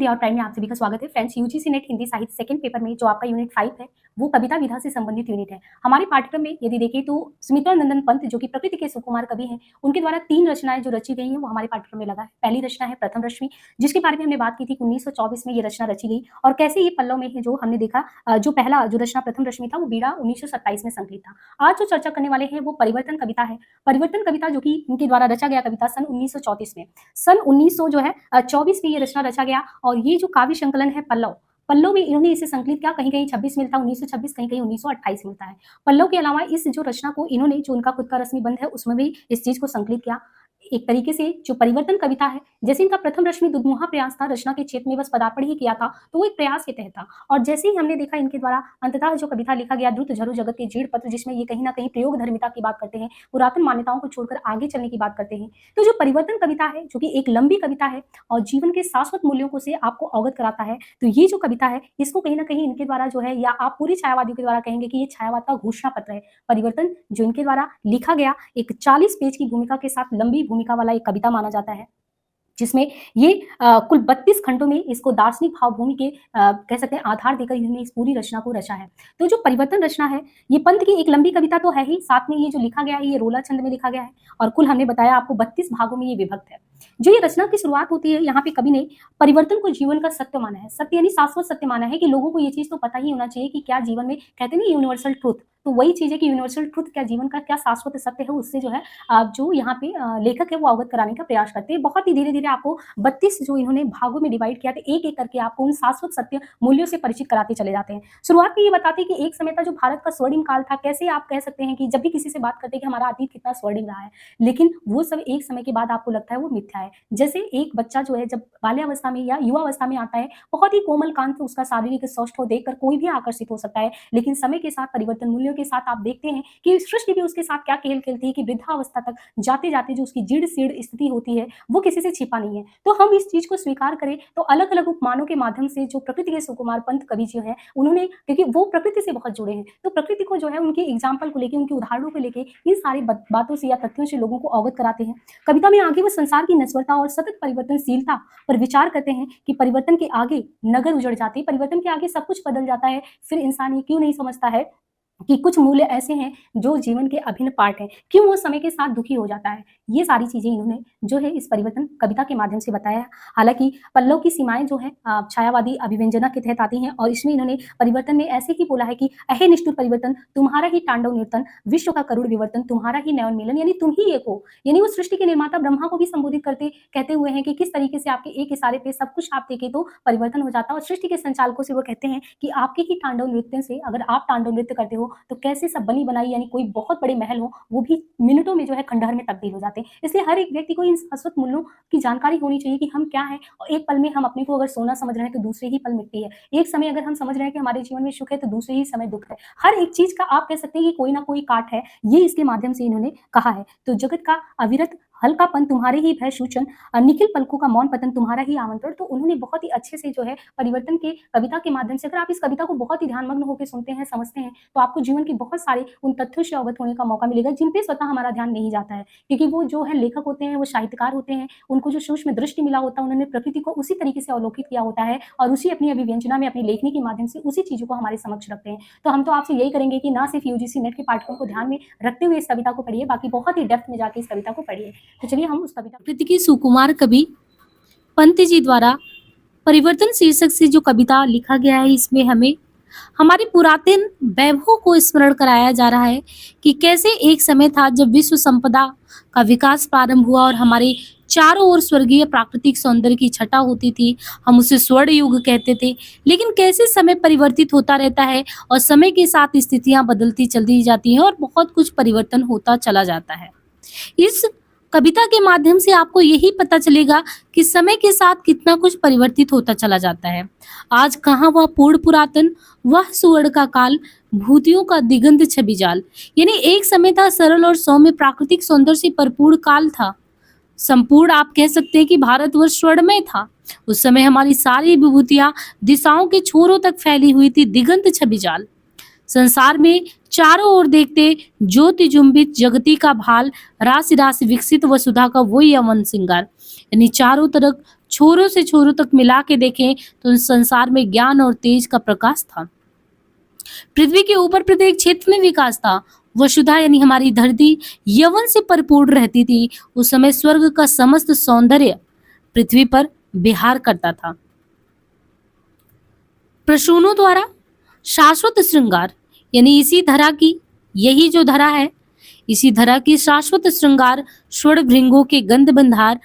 और प्राइम में आप सभी का स्वागत है फ्रेंड्स। यूजीसी नेट हिंदी साहित्य सेकंड पेपर में जो आपका यूनिट 5 है वो कविता विधा से संबंधित यूनिट है। हमारे पाठ्यक्रम में यदि देखें तो सुमित्रा नंदन पंत जो कि प्रकृति के सुकुमार कवि हैं, उनके द्वारा 3 रचनाएं जो रची गई हैं वो हमारे पाठ्यक्रम में लगा है। पहली रचना है प्रथम रश्मि, जिसके बारे में हमने बात की थी 1924 में ये रचना रची गई और कैसे ये पल्लव में है जो हमने देखा। जो पहला जो रचना प्रथम रश्मि था वो बीड़ा 1927 में संकलित था। आज जो चर्चा करने वाले हैं वो परिवर्तन कविता है। परिवर्तन कविता जो कि इनके द्वारा रचा गया कविता सन 1934 में, सन 1900 जो है 24 में ये रचना रचा गया और ये जो काव्य संकलन है पल्लव में इन्होंने इसे संकलित किया। कहीं कहीं 26 मिलता है 1926, कहीं कहीं 1928 मिलता है। पल्लव के अलावा इस जो रचना को इन्होंने जो उनका खुद का रश्मि बंध है उसमें भी इस चीज को संकलित किया। एक तरीके से जो परिवर्तन कविता है, जैसे इनका प्रथम रश्मि दुधमुहा प्रयास था, रचना के क्षेत्र में बस पदार्पण ही किया था, तो वो एक प्रयास के तहत था। और जैसे ही हमने देखा इनके द्वारा अंततः जो कविता लिखा गया द्रुत झरु जगत के जीर्ण पत्र, जिसमें ये कहीं ना कहीं प्रयोग धर्मिता की बात करते हैं, पुरातन मान्यताओं को छोड़कर आगे चलने की बात करते हैं। तो जो परिवर्तन कविता है जो कि एक लंबी कविता है और जीवन के शाश्वत मूल्यों को से आपको अवगत कराता है, तो ये जो कविता है इसको कहीं ना कहीं इनके द्वारा जो है, या आप पूरी छायावादियों के द्वारा कहेंगे कि ये छायावाद का घोषणा पत्र है। परिवर्तन जो इनके द्वारा लिखा गया एक 40 पेज की भूमिका के साथ लंबी भूमिका वाला एक कविता माना जाता है, जिसमें ये कुल 32 खंडों में इसको दार्शनिक भावभूमि के कह सकते हैं आधार देकर इन्होंने इस पूरी रचना को रचा है। तो जो परिवर्तन रचना है ये पंत की एक लंबी कविता तो है ही, साथ में ये जो लिखा गया है ये रोला छंद में लिखा गया है और कुल हमने बताया आपको 32 भागों में ये विभक्त है। जो ये रचना की शुरुआत होती है, यहाँ पे कवि ने परिवर्तन को जीवन का सत्य माना है। सत्य यानी शाश्वत सत्य माना है कि लोगों को ये चीज तो पता ही होना चाहिए कि क्या जीवन में कहते हैं यूनिवर्सल ट्रूथ, तो वही चीज है कि यूनिवर्सल ट्रूथ क्या जीवन का क्या शाश्वत सत्य है, उससे जो है जो यहाँ पे लेखक है वो अवगत कराने का प्रयास करते हैं। बहुत ही धीरे धीरे आपको 32 जो इन्होंने भागों में डिवाइड किया था, एक एक करके आपको उन शाश्वत सत्य मूल्यों से परिचित कराते चले जाते हैं। शुरुआत में ये बताते हैं कि एक समय था जो भारत का स्वर्णिम काल था। कैसे आप कह सकते हैं कि जब भी किसी से बात करते हैं कि हमारा अतीत कितना स्वर्णिम रहा है, लेकिन वो सब एक समय के बाद आपको लगता है वो मिथ्या है। जैसे एक बच्चा जो है जब बाल्यावस्था में या युवावस्था में आता है, बहुत ही कोमल कांत उसका शारीरिक सौष्ठव देखकर कोई भी आकर्षित हो सकता है, लेकिन समय के साथ परिवर्तन मूल्यों के साथ आप देखते हैं कि सृष्टि भी उसके साथ क्या खेल खेलती है कि वृद्धावस्था तक जाते जाते जो उसकी जीर्ण शीर्ण स्थिति होती है वो किसी से छिपा नहीं है। तो हम इस चीज को स्वीकार करें तो अलग अलग उपमानों के माध्यम से जो प्रकृति के सुकुमार पंत कवि जो है उन्होंने, क्योंकि वो प्रकृति से बहुत जुड़े हैं, तो प्रकृति को जो है उनके एग्जाम्पल को लेकर, उनके उदाहरणों को लेकर इन सारी बातों से या तथ्यों से लोगों को अवगत कराते हैं। कविता में आगे वो संसार की नश्वरता और सतत परिवर्तनशीलता पर विचार करते हैं कि परिवर्तन के आगे नगर उजड़ जाते, परिवर्तन के आगे सब कुछ बदल जाता है, फिर इंसान ये क्यों नहीं समझता है कि कुछ मूल्य ऐसे हैं जो जीवन के अभिन्न पार्ट हैं, क्यों वो समय के साथ दुखी हो जाता है। ये सारी चीजें इन्होंने जो है इस परिवर्तन कविता के माध्यम से बताया है। हालांकि पल्लव की सीमाएं जो है छायावादी अभिव्यंजना के तहत आती हैं और इसमें इन्होंने परिवर्तन में ऐसे ही बोला है कि अहे निष्ठुर परिवर्तन तुम्हारा ही तांडव नर्तन, विश्व का करुण विवर्तन तुम्हारा ही नयन मिलन, यानी तुम ही एक हो। यानी वो सृष्टि के निर्माता ब्रह्मा को भी संबोधित करते कहते हुए हैं कि किस तरीके से आपके एक इशारे पे सब कुछ आप देखें तो परिवर्तन हो जाता है। और सृष्टि के संचालकों से वो कहते हैं कि आपके ही तांडव नृत्य से, अगर आप तांडव नृत्य करते हो तो कैसे सब बनी बनाई यानी कोई बहुत बड़े महल हो वो भी मिनटों में जो है खंडहर में तब्दील हो जाते हैं। इसलिए हर एक व्यक्ति को इन शाश्वत मूल्यों की जानकारी होनी चाहिए कि हम क्या है, और एक पल में हम अपने को अगर सोना समझ रहे हैं तो दूसरे ही पल मिट्टी है। एक समय अगर हम समझ रहे हैं कि हमारे जीवन में सुख है तो दूसरे ही समय दुख है। हर एक चीज का आप कह सकते हैं कि कोई ना कोई काट है, ये इसके माध्यम से इन्होंने कहा है। तो जगत का अविरत हल्कापन तुम्हारे ही भय सूचन, निखिल पलकों का मौन पतन तुम्हारा ही आमंत्रण। तो उन्होंने बहुत ही अच्छे से जो है परिवर्तन के कविता के माध्यम से, अगर आप इस कविता को बहुत ही ध्यानमग्न होकर सुनते हैं, समझते हैं, तो आपको जीवन के बहुत सारे उन तथ्यों से अवगत होने का मौका मिलेगा जिन पे स्वतः हमारा ध्यान नहीं जाता है, क्योंकि वो जो है लेखक होते हैं, वो साहित्यकार होते हैं, उनको जो सूक्ष्म दृष्टि मिला होता है, उन्होंने प्रकृति को उसी तरीके से अवलोकित किया होता है और उसी अपनी अभिव्यंजना में अपनी लेखनी के माध्यम से उसी चीजों को हमारे समक्ष रखते हैं। तो हम तो आपसे यही करेंगे कि ना सिर्फ यूजीसी नेट के पाठ्यक्रम को ध्यान में रखते हुए इस कविता को पढ़िए, बाकी बहुत ही डेप्थ में जाके इस कविता को पढ़िए। तो चलिए हम उस प्रकृति के सुकुमार कवि पंत जी द्वारा परिवर्तन शीर्षक से जो कविता लिखा गया है, इसमें हमें हमारे पुरातन वैभव को स्मरण कराया जा रहा है कि कैसे एक समय था जब विश्व संपदा का विकास प्रारंभ हुआ और हमारे चारों ओर स्वर्गीय प्राकृतिक सौंदर्य की छटा होती थी। हम उसे स्वर्ण युग कहते थे। लेकिन कैसे समय परिवर्तित होता रहता है और समय के साथ स्थितियां बदलती चलती जाती हैं और बहुत कुछ परिवर्तन होता चला जाता है। इस कविता के माध्यम से आपको यही पता चलेगा कि समय के साथ कितना कुछ परिवर्तित होता चला जाता है। आज कहाँ वह पूर्ण पुरातन, वह सुवर्ण का काल, भूतियों का दिगंत छवि जाल। यानी एक समय था सरल और सौम्य प्राकृतिक सौंदर्य से भरपूर काल था। संपूर्ण आप कह सकते हैं कि भारतवर्ष स्वर्णमय था। उस समय हमारी सारी विभूतियां दिशाओं के छोरों तक फैली हुई थी, दिगंत छवि जाल। संसार में चारों ओर देखते ज्योति जुम्बित जगती का भाल, राशि राशि विकसित वसुधा का वही अमन श्रृंगार। यानी चारों तरफ छोरों से छोरों तक मिला के देखें तो इस संसार में ज्ञान और तेज का प्रकाश था। पृथ्वी के ऊपर प्रत्येक क्षेत्र में विकास था। वसुधा यानी हमारी धरती यवन से परिपूर्ण रहती थी। उस समय स्वर्ग का समस्त सौंदर्य पृथ्वी पर विहार करता था। प्रसूनों द्वारा शाश्वत श्रृंगार यानी इसी धरा की, यही जो धरा है, इसी धरा की शाश्वत श्रृंगार स्वर्ण भृंगों के गंध बंधार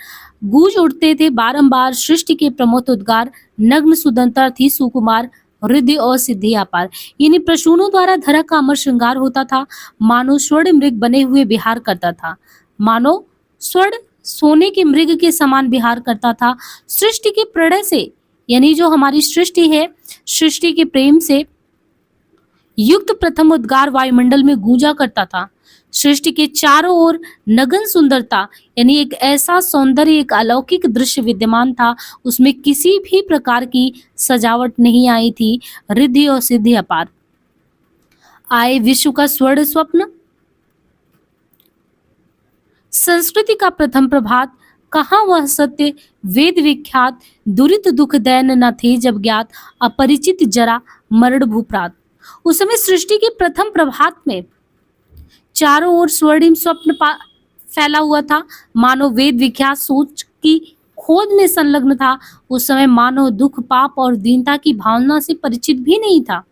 गूंज उठते थे बारंबार सृष्टि के प्रमोद उद्गार। नग्न सुदंता थी सुकुमार हृदय और सिद्धि अपार। यानी प्रसूनों द्वारा धरा का अमर श्रृंगार होता था। मानो स्वर्ण मृग बने हुए विहार करता था, मानो स्वर्ण सोने के मृग के समान विहार करता था। सृष्टि के प्रणय से यानी जो हमारी सृष्टि है, सृष्टि के प्रेम से युक्त प्रथम उद्गार वायुमंडल में गूंजा करता था। सृष्टि के चारों ओर नगन सुंदरता यानी एक ऐसा सौंदर्य, एक अलौकिक दृश्य विद्यमान था। उसमें किसी भी प्रकार की सजावट नहीं आई थी। रिद्धि और सिद्धि अपार। आए विश्व का स्वर्ण स्वप्न, संस्कृति का प्रथम प्रभात, कहाँ वह सत्य वेद विख्यात, दुरित दुख दैन न थे जब ज्ञात, अपरिचित जरा मरण भूप्रात। उस समय सृष्टि के प्रथम प्रभात में चारों ओर स्वर्णिम स्वप्न फैला हुआ था। मानव वेद विख्यात सोच की खोज में संलग्न था। उस समय मानव दुख, पाप और दीनता की भावना से परिचित भी नहीं था।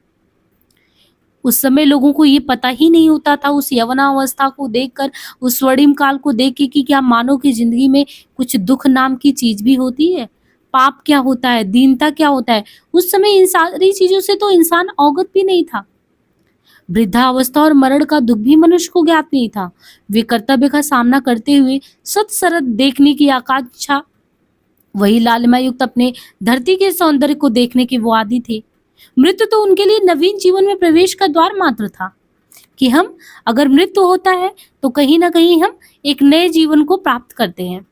उस समय लोगों को ये पता ही नहीं होता था, उस यवनावस्था को देखकर, उस स्वर्णिम काल को देख के, कि क्या मानव की जिंदगी में कुछ दुख नाम की चीज भी होती है, पाप क्या होता है, दीनता क्या होता है। उस समय इन सारी चीजों से तो इंसान अवगत भी नहीं था। वृद्धावस्था और मरण का दुख भी मनुष्य को ज्ञात नहीं था। वे कर्तव्य का सामना करते हुए सत्सरत देखने की आकांक्षा, वही लालिमा युक्त अपने धरती के सौंदर्य को देखने के वो आदी थे। मृत्यु तो उनके लिए नवीन जीवन में प्रवेश का द्वार मात्र था, कि हम अगर मृत्यु होता है तो कहीं ना कहीं हम एक नए जीवन को प्राप्त करते हैं।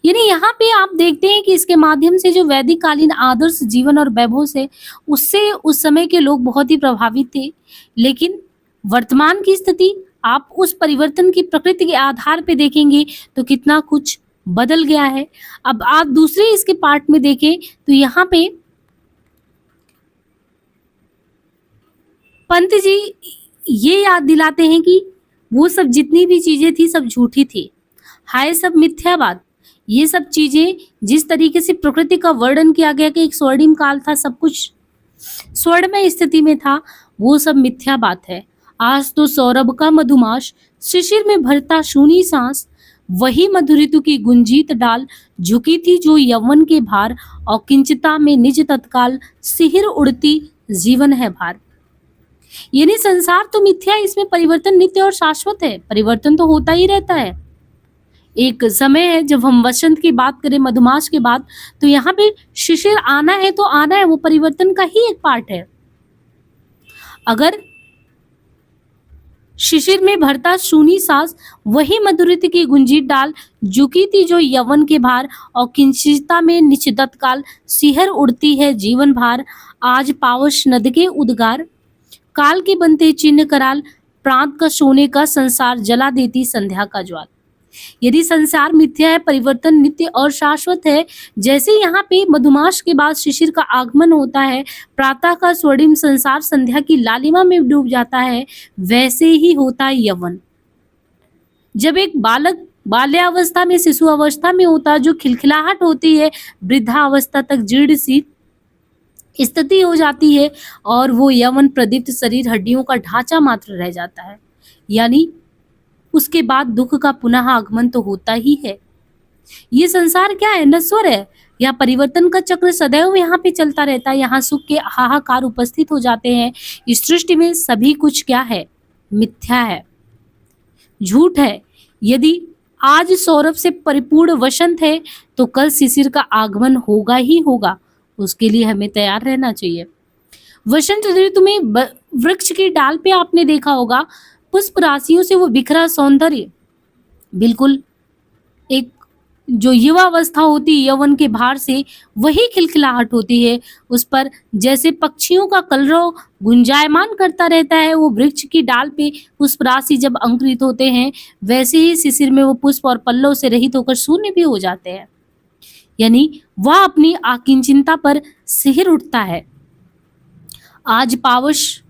यानी यहाँ पे आप देखते हैं कि इसके माध्यम से जो वैदिक कालीन आदर्श जीवन और वैभव से, उससे उस समय के लोग बहुत ही प्रभावित थे। लेकिन वर्तमान की स्थिति आप उस परिवर्तन की प्रकृति के आधार पे देखेंगे तो कितना कुछ बदल गया है। अब आप दूसरे इसके पार्ट में देखें तो यहाँ पे पंत जी ये याद दिलाते हैं कि वो सब जितनी भी चीजें थी सब झूठी थी, हाय सब मिथ्यावाद। ये सब चीजें जिस तरीके से प्रकृति का वर्णन किया गया कि एक स्वर्णिम काल था, सब कुछ स्वर्णमय स्थिति में था, वो सब मिथ्या बात है। आज तो सौरभ का मधुमास शिशिर में भरता शूनी सांस, वही मधुर ऋतु की गुंजीत डाल, झुकी थी जो यौवन के भार, और किंचिता में निज तत्काल सिहिर उड़ती जीवन है भार। यानी संसार तो मिथ्या, इसमें परिवर्तन नित्य और शाश्वत है, परिवर्तन तो होता ही रहता है। एक समय है जब हम वसंत की बात करें, मधुमास की बात, तो यहाँ पे शिशिर आना है तो आना है, वो परिवर्तन का ही एक पार्ट है। अगर शिशिर में भरता शूनी सांस, वही मधुरित की गुंजीत डाल, झुकी थी जो यवन के भार, और किंचिता में निश्चित काल सिहर उड़ती है जीवन भार। आज पावश नद के उद्गार, काल के बनते चिन्ह कराल, प्रांत का सोने का संसार जला देती संध्या का ज्वाल। यदि संसार मिथ्या है, परिवर्तन नित्य और शाश्वत है, जैसे यहाँ पे मधुमास के बाद शिशिर का आगमन होता है, प्रातः का स्वर्णिम संसार संध्या की लालिमा में डूब जाता है, वैसे ही होता है यवन। जब एक बालक बाल्यावस्था में, शिशु अवस्था में होता है, जो खिलखिलाहट होती है, वृद्धावस्था तक जीर्ण सी स्थिति हो जाती है, और वो यवन प्रदीप्त शरीर हड्डियों का ढांचा मात्र रह जाता है। यानी उसके बाद दुख का पुनः आगमन तो होता ही है। ये संसार क्या है, नश्वर है। यह परिवर्तन का चक्र सदैव यहाँ पे चलता रहता है। यहाँ सुख के हाहाकार उपस्थित हो जाते हैं। इस सृष्टि में सभी कुछ क्या है, मिथ्या है, झूठ है। यदि आज सौरभ से परिपूर्ण वसंत है तो कल शिशिर का आगमन होगा ही होगा, उसके लिए हमें तैयार रहना चाहिए। वसंत ऋतु में वृक्ष की डाल पे आपने देखा होगा, पुष्प राशियों से वो बिखरा सौंदर्य, बिल्कुल एक जो युवावस्था होती है, यौवन के भार से वही खिलखिलाहट होती है। उस पर जैसे पक्षियों का कलरव गुंजायमान करता रहता है, वो वृक्ष की डाल पे पुष्प राशि जब अंकुरित होते हैं, वैसे ही शिशिर में वो पुष्प और पल्लव से रहित होकर शून्य भी हो जाते हैं। यानी वह अपनी आकिंचिंता पर सिहर उठता है। आज पावश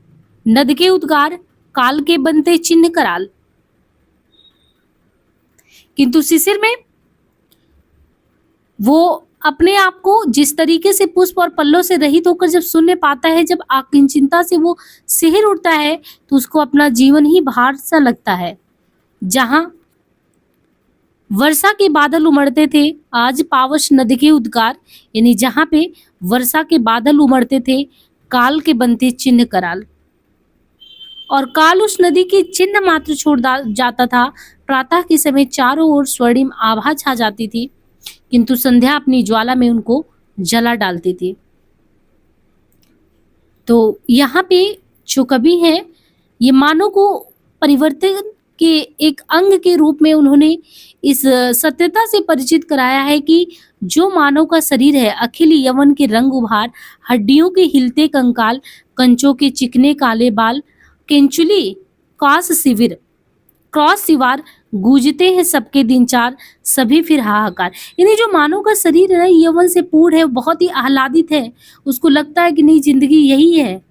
नद के उद्गार, काल के बनते चिन्ह कराल। किंतु शिशिर में वो अपने आप को जिस तरीके से पुष्प और पल्लों से रहित होकर जब शून्य पाता है, जब आकिंचिंता से वो सिहर उठता है, तो उसको अपना जीवन ही भार सा लगता है। जहां वर्षा के बादल उमड़ते थे, आज पावश नदी के उद्गार, यानी जहां पे वर्षा के बादल उमड़ते थे, काल के बनते चिन्ह कराल। और काल उस नदी के चिन्ह मात्र छोड़ जाता था। प्रातः के समय चारों ओर स्वर्णिम आभा छा जाती थी, किंतु संध्या अपनी ज्वाला में उनको जला डालती थी। तो यहाँ पे जो कवि हैं, ये मानव को परिवर्तन के एक अंग के रूप में उन्होंने इस सत्यता से परिचित कराया है कि जो मानव का शरीर है, अखिल यवन के रंग उभार, हड्डियों के हिलते कंकाल, कंचों के चिकने काले बाल, केंचुली कास शिविर क्रॉस सिवार, गूंजते हैं सबके दिन चार, सभी फिर हाहाकार। यानी जो मानव का शरीर है, यौवन से पूर्ण है, बहुत ही आह्लादित है, उसको लगता है कि नहीं, जिंदगी यही है।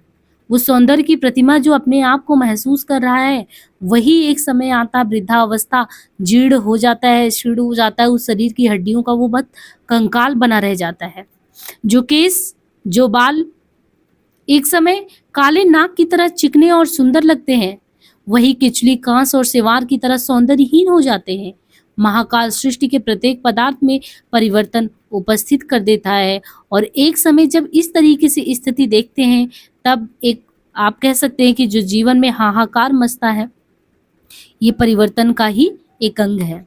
वो सौंदर्य की प्रतिमा जो अपने आप को महसूस कर रहा है, वही एक समय आता वृद्धावस्था जीर्ण हो जाता है, क्षीण हो जाता है, उस शरीर की हड्डियों का वो बहुत कंकाल बना रह जाता है। जो केस, जो बाल एक समय काले नाग की तरह चिकने और सुंदर लगते हैं, वही किचली कांस और सिवार की तरह सौंदर्यहीन हो जाते हैं। महाकाल सृष्टि के प्रत्येक पदार्थ में परिवर्तन उपस्थित कर देता है, और एक समय जब इस तरीके से स्थिति देखते हैं, तब एक आप कह सकते हैं कि जो जीवन में हाहाकार मचता है, ये परिवर्तन का ही एक अंग है।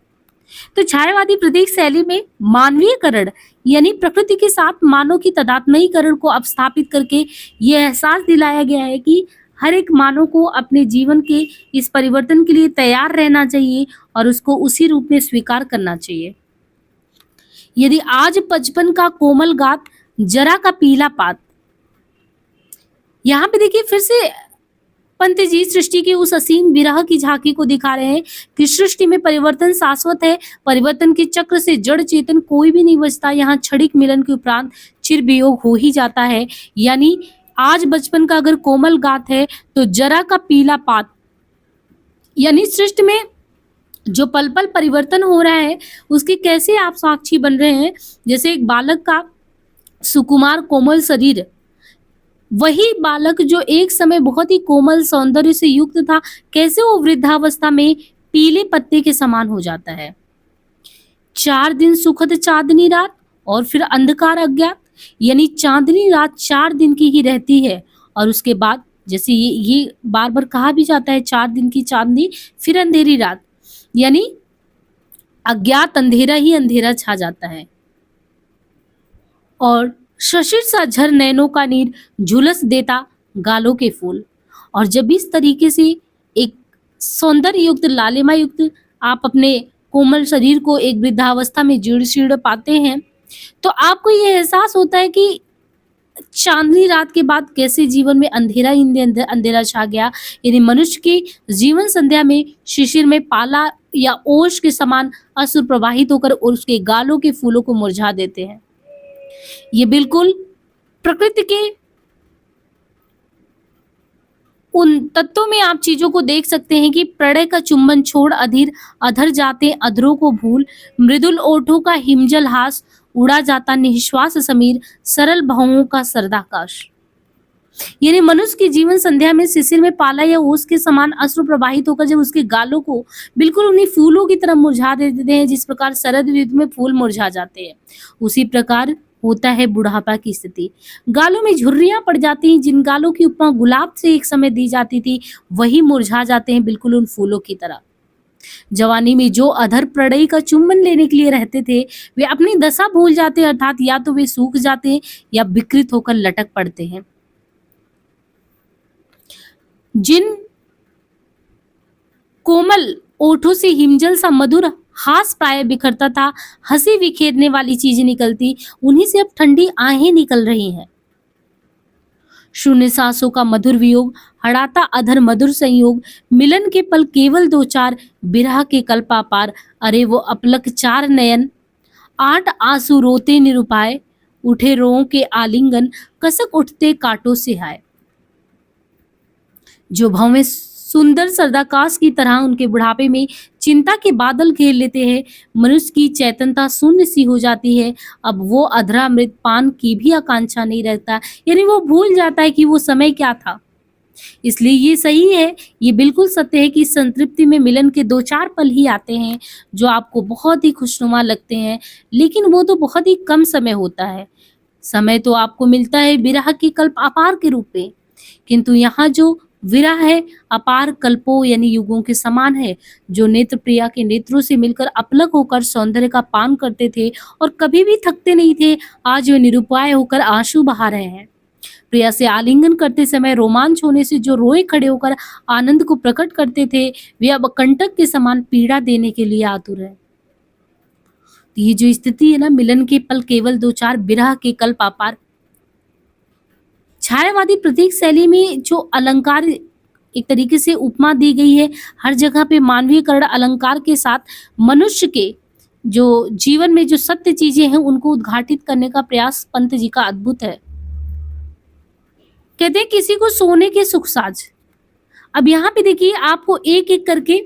तो छायावादी प्रतीक शैली में मानवीयकरण, यानी प्रकृति के साथ मानव की तदात्मयीकरण को अब स्थापित करके ये एहसास दिलाया गया है कि हर एक मानव को अपने जीवन के इस परिवर्तन के लिए तैयार रहना चाहिए और उसको उसी रूप में स्वीकार करना चाहिए। यदि आज बचपन का कोमल गात, जरा का पीला पात। यहाँ पे देखिए फिर से पंत जी सृष्टि की उस असीम विरह की झांकी को दिखा रहे हैं कि सृष्टि में परिवर्तन शाश्वत है। परिवर्तन के चक्र से जड़ चेतन कोई भी नहीं बचता। यहाँ क्षणिक मिलन के उपरांत चिर वियोग हो ही जाता है। यानी आज बचपन का अगर कोमल गात है, तो जरा का पीला पात, यानी सृष्टि में जो पल पल परिवर्तन हो रहा है, उसके कैसे आप साक्षी बन रहे हैं। जैसे एक बालक का सुकुमार कोमल शरीर, वही बालक जो एक समय बहुत ही कोमल सौंदर्य से युक्त था, कैसे वो वृद्धावस्था में पीले पत्ते के समान हो जाता है। 4 दिन सुखद चांदनी रात और फिर अंधकार अज्ञात, यानी चांदनी रात 4 दिन की ही रहती है, और उसके बाद जैसे ये बार बार कहा भी जाता है, 4 दिन की चांदनी फिर अंधेरी रात, यानी अज्ञात अंधेरा ही अंधेरा छा जाता है। और शशिर सा झर नैनों का नीर, झुलस देता गालों के फूल। और जब इस तरीके से एक सौंदर्य युक्त, लालिमा युक्त आप अपने कोमल शरीर को एक वृद्धावस्था में जीर्ण शीर्ण पाते हैं, तो आपको ये एहसास होता है कि चांदनी रात के बाद कैसे जीवन में अंधेरा ही अंधेरा छा गया। यानी मनुष्य की जीवन संध्या में शिशिर में पाला या ओश के समान अश्रु प्रवाहित होकर उसके गालों के फूलों को मुरझा देते हैं। ये बिल्कुल प्रकृति के उन तत्वों में आप चीजों को देख सकते हैं कि प्रणय का चुंबन छोड़ अधीर अधर जाते अधरों को भूल, मृदुल ओठों का हिमजल हास, उड़ा जाता निश्वास समीर, सरल भावों का सरदाकाश। यानी मनुष्य की जीवन संध्या में शिशिर में पाला या ओस के समान अश्रु प्रवाहित होकर जब उसके गालों को बिल्कुल उन्हीं फूलों की तरह मुरझा देते हैं, जिस प्रकार शरद ऋतु में फूल मुरझा जाते हैं, उसी प्रकार होता है बुढ़ापा की स्थिति। गालों में झुर्रियां पड़ जाती हैं। जिन गालों की उपमा गुलाब से एक समय दी जाती थी, वही मुरझा जाते हैं बिल्कुल उन फूलों की तरह। जवानी में जो अधर प्रणय का चुंबन लेने के लिए रहते थे, वे अपनी दशा भूल जाते हैं, अर्थात या तो वे सूख जाते हैं या विकृत होकर लटक पड़ते हैं। जिन कोमल ओठों से हिमजल सा मधुर हास प्राय बिखरता था, हंसी बिखेरने वाली चीजें निकलती, उन्हीं से अब ठंडी आहें निकल रही हैं। शून्य सांसों का मधुर वियोग, हड़ाता अधर मधुर संयोग, मिलन के पल केवल 2-4, बिरह के कल्पा पार, अरे वो अपलक 4 नयन, 8 आंसू रोते निरुपाय, उठे रों के आलिंगन, कसक उठते कांटों से हाय। जो भवें सुंदर सरदाकाश की तरह उनके बुढ़ापे में चिंता के बादल घेर लेते हैं, मनुष्य की चेतनता शून्य सी हो जाती है। अब वो अधरा मृत पान की भी आकांक्षा नहीं रहता, यानी वो भूल जाता है कि वो समय क्या था। इसलिए ये सही है, ये बिल्कुल सत्य है कि संतृप्ति में मिलन के 2-4 पल ही आते हैं जो आपको बहुत ही खुशनुमा लगते हैं, लेकिन वो तो बहुत ही कम समय होता है। समय तो आपको मिलता है विरह के कल्प अपार के रूप में, किंतु यहाँ जो विरह है अपार कल्पों यानी युगों के समान है। जो नेत्र प्रिया के नेत्रों से मिलकर अपलक होकर सौंदर्य का पान करते थे और कभी भी थकते नहीं थे, आज वे निरुपाय होकर आंसू बहा रहे हैं। प्रिया से आलिंगन करते समय रोमांच होने से जो रोए खड़े होकर आनंद को प्रकट करते थे, वे अब कंटक के समान पीड़ा देने के लिए आतुर है। ये जो स्थिति है ना, मिलन के पल केवल 2-4 विरह के कल्प अपार। छायावादी प्रतीक शैली में जो अलंकार एक तरीके से उपमा दी गई है, हर जगह पे मानवीयकरण अलंकार के साथ मनुष्य के जो जीवन में जो सत्य चीजें हैं उनको उद्घाटित करने का प्रयास पंत जी का अद्भुत है। कहते हैं किसी को सोने के सुख साज। अब यहाँ पे देखिए आपको एक एक करके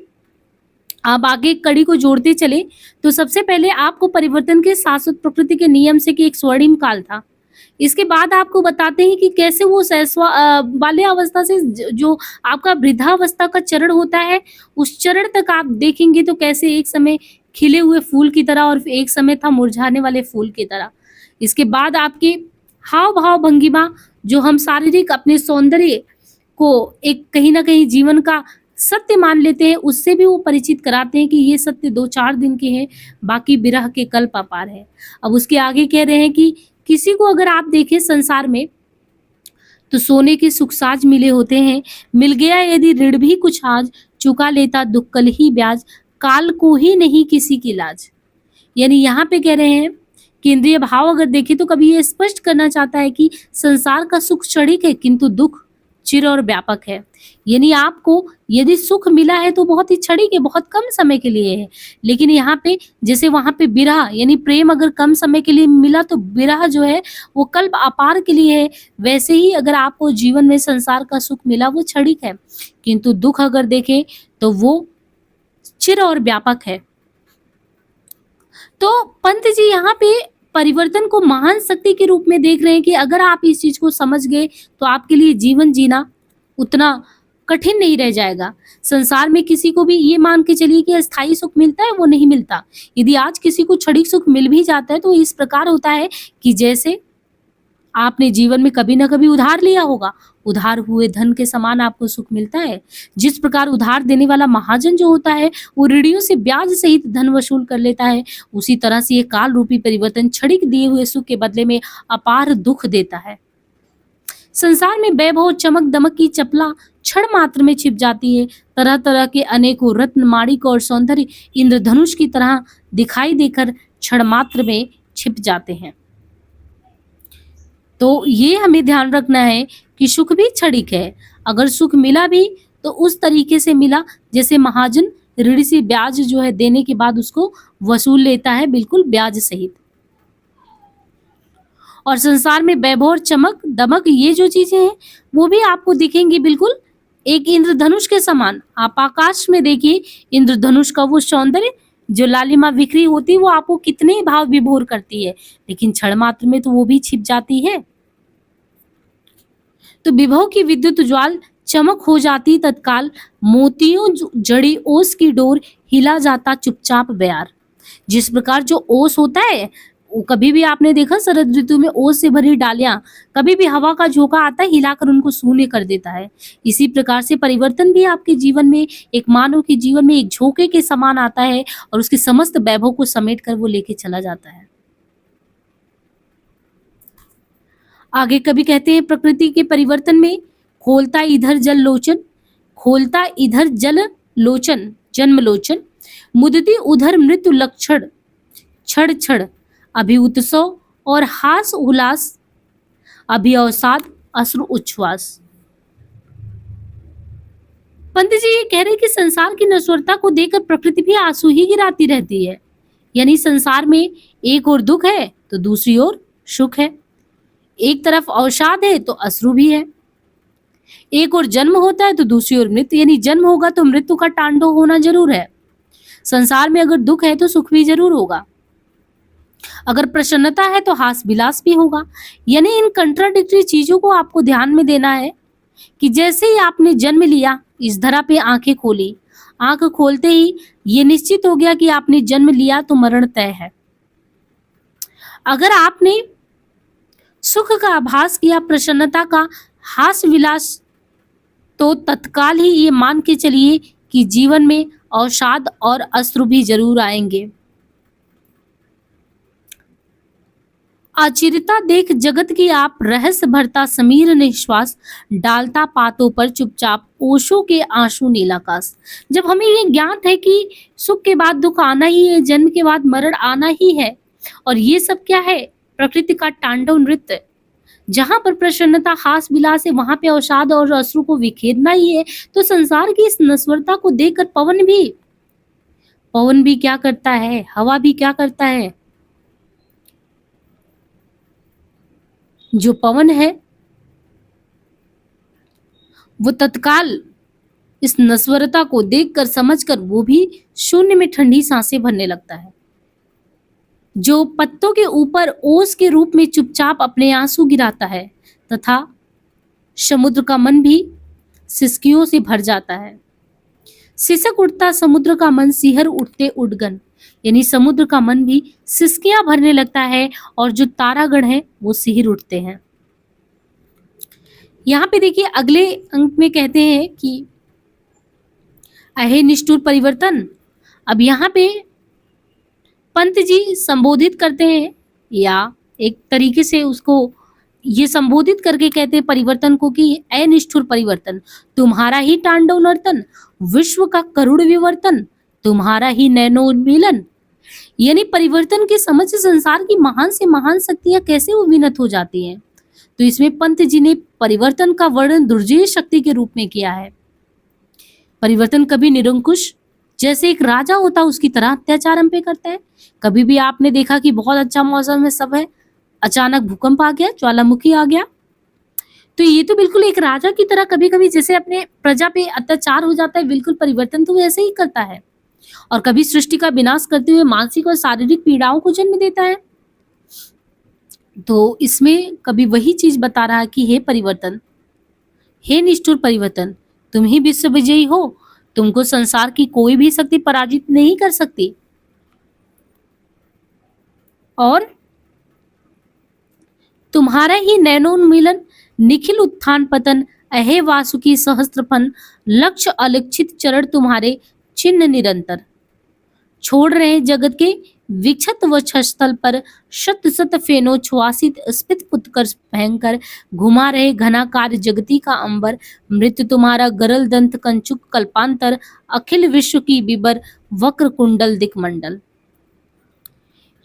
आप आगे कड़ी को जोड़ते चले तो सबसे पहले आपको परिवर्तन के शाश्वत प्रकृति के नियम से कि एक स्वर्णिम काल था। इसके बाद आपको बताते हैं कि कैसे वो बाल्यावस्था से जो आपका वृद्धावस्था का चरण होता है, उस चरण तक आप देखेंगे तो कैसे एक समय खिले हुए फूल की तरह और एक समय था मुरझाने वाले फूल की तरह। इसके बाद आपके हाव भाव भंगिमा जो हम शारीरिक अपने सौंदर्य को एक कहीं ना कहीं जीवन का सत्य मान लेते हैं, उससे भी वो परिचित कराते हैं कि ये सत्य 2-4 दिन के हैं, बाकी विरह के कल्प अपार है। अब उसके आगे कह रहे हैं कि किसी को अगर आप देखें संसार में तो सोने के सुख साज मिले होते हैं, मिल गया यदि ऋण भी कुछ आज, चुका लेता दुख कल ही ब्याज, काल को ही नहीं किसी की लाज। यानी यहाँ पे कह रहे हैं केंद्रीय भाव अगर देखें तो कभी ये स्पष्ट करना चाहता है कि संसार का सुख क्षणिक है किंतु दुख चिर और व्यापक है। यानी आपको यदि सुख मिला है तो बहुत ही क्षणिक है, बहुत कम समय के लिए है, लेकिन यहाँ पे जैसे वहां पे विरह यानी प्रेम अगर कम समय के लिए मिला तो विरह जो है वो कल्प अपार के लिए है। वैसे ही अगर आपको जीवन में संसार का सुख मिला वो क्षणिक है, किंतु दुख अगर देखें तो वो चिर और व्यापक है। तो पंत जी यहाँ पे परिवर्तन को महान शक्ति के रूप में देख रहे हैं कि अगर आप इस चीज को समझ गए तो आपके लिए जीवन जीना उतना कठिन नहीं रह जाएगा। संसार में किसी को भी ये मान के चलिए कि अस्थायी सुख मिलता है, वो नहीं मिलता। यदि आज किसी को क्षणिक सुख मिल भी जाता है तो इस प्रकार होता है कि जैसे आपने जीवन में कभी ना कभी उधार लिया होगा, उधार हुए धन के समान आपको सुख मिलता है। जिस प्रकार उधार देने वाला महाजन जो होता है वो ऋणियों से ब्याज सहित धन वसूल कर लेता है, उसी तरह से ये काल रूपी परिवर्तन क्षणिक दिए हुए सुख के बदले में अपार दुख देता है। संसार में वैभव चमक दमक की चपला क्षण मात्र में छिप जाती है। तरह तरह के अनेकों रत्न माणिक और सौंदर्य इंद्रधनुष की तरह दिखाई देकर क्षण मात्र में छिप जाते हैं। तो ये हमें ध्यान रखना है कि सुख भी क्षणिक है। अगर सुख मिला भी तो उस तरीके से मिला जैसे महाजन ऋण से ब्याज जो है देने के बाद उसको वसूल लेता है, बिल्कुल ब्याज सहित। और संसार में वैभव और चमक दमक ये जो चीजें हैं वो भी आपको दिखेंगी बिल्कुल एक इंद्रधनुष के समान। आप आकाश में देखिए इंद्रधनुष का वो सौंदर्य जो लालिमा बिखरी होती है वो आपको कितने भाव विभोर करती है, लेकिन क्षण मात्र में तो वो भी छिप जाती है। तो विभव की विद्युत ज्वाल चमक हो जाती तत्काल, मोतियों जड़ी ओस की डोर हिला जाता चुपचाप बयार। जिस प्रकार जो ओस होता है वो कभी भी आपने देखा शरद ऋतु में ओस से भरी डालियां कभी भी हवा का झोंका आता है हिलाकर उनको शून्य कर देता है। इसी प्रकार से परिवर्तन भी आपके जीवन में एक मानव के जीवन में एक झोंके के समान आता है और उसके समस्त वैभव को समेट कर वो लेके चला जाता है। आगे कभी कहते हैं प्रकृति के परिवर्तन में खोलता इधर जल लोचन, खोलता इधर जल लोचन जन्म लोचन, मुदती उधर मृत्यु लक्षण क्षण क्षण, अभी उत्सव और हास उल्लास, अभी अवसाद अश्रु उच्छ्वास। पंत जी ये कह रहे हैं कि संसार की नश्वरता को देखकर प्रकृति भी आंसू ही गिराती रहती है। यानी संसार में एक ओर दुख है तो दूसरी ओर सुख है, एक तरफ अवसाद है तो अश्रु भी है, एक ओर जन्म होता है तो दूसरी ओर मृत्यु, यानी जन्म होगा तो मृत्यु का तांडव होना जरूर है। संसार में अगर दुख है तो सुख भी जरूर होगा, अगर प्रसन्नता है तो हास विलास भी होगा। यानी इन कंट्राडिक्टरी चीजों को आपको ध्यान में देना है कि जैसे ही आपने जन्म लिया, इस धरा पे आंखें खोली, आंख खोलते ही ये निश्चित हो गया कि आपने जन्म लिया तो मरण तय है। अगर आपने सुख का आभास किया, प्रसन्नता का हास विलास, तो तत्काल ही ये मान के चलिए कि जीवन में अवसाद और अश्रु भी जरूर आएंगे। आचिरता देख जगत की आप, रहस्य भरता समीर निश्वास, डालता पातों पर चुपचाप ओशो के आंसू नीलाकाश। जब हमें ये ज्ञात है कि सुख के बाद दुख आना ही है, जन्म के बाद मरण आना ही है, और ये सब क्या है? प्रकृति का तांडव नृत्य। जहां पर प्रसन्नता हास विलास है, वहां पे अवसाद और अश्रु को विखेरना ही है। तो संसार की इस नश्वरता को देखकर पवन भी क्या करता है, हवा भी क्या करता है? जो पवन है वो तत्काल इस नश्वरता को देखकर, समझकर वो भी शून्य में ठंडी सांसें भरने लगता है। जो पत्तों के ऊपर ओस के रूप में चुपचाप अपने आंसू गिराता है, तथा समुद्र का मन भी सिसकियों से भर जाता है। सिसक उठता समुद्र का मन, सिहर उठते उडगन। यानी समुद्र का मन भी सिसकियां भरने लगता है और जो तारागण है वो सिहर उठते हैं। यहाँ पे देखिए अगले अंक में कहते हैं कि अहे निष्ठुर परिवर्तन। अब यहाँ पे पंत जी संबोधित करते हैं, या एक तरीके से उसको ये संबोधित करके कहते हैं परिवर्तन को कि अय निष्ठुर परिवर्तन, तुम्हारा ही तांडव नर्तन, विश्व का करुण विवर्तन, तुम्हारा ही नैनोन्मीलन। यानी परिवर्तन की समझ से संसार की महान से महान शक्तियां कैसे वो विनत हो जाती हैं। तो इसमें पंत जी ने परिवर्तन का वर्णन दुर्जय शक्ति के रूप में किया है। परिवर्तन कभी निरंकुश, जैसे एक राजा होता उसकी तरह अत्याचार हम पे करता है। कभी भी आपने देखा कि बहुत अच्छा मौसम है, सब है, अचानक भूकंप आ गया, ज्वालामुखी आ गया, तो ये तो बिल्कुल एक राजा की तरह कभी कभी जैसे अपने प्रजा पे अत्याचार हो जाता है, बिल्कुल परिवर्तन तो ऐसे ही करता है। और कभी सृष्टि का विनाश करते हुए मानसिक और शारीरिक पीड़ाओं को जन्म देता है। तो इसमें कभी वही चीज बता रहा है कि हे परिवर्तन, हे निष्ठुर परिवर्तन, तुम ही विश्व विजयी हो, तुमको संसार की कोई भी शक्ति पराजित नहीं कर सकती। और तुम्हारा ही नैनोन्मीलन, निखिल उत्थान पतन, अहे वासुकी सहस्त्रफन, लक्ष्य अलक्षित चरण तुम्हारे चिन्ह निरंतर। छोड़ रहे जगत के विक्षत व स्थल पर शत शत फेनोच्छ्वासित स्फित उत्कर्ष भयंकर, घुमा रहे घनाकार जगती का अंबर, मृत्यु तुम्हारा गरल दंत कंचुक कल्पांतर, अखिल विश्व की बिबर वक्र कुंडल दिक्मंडल।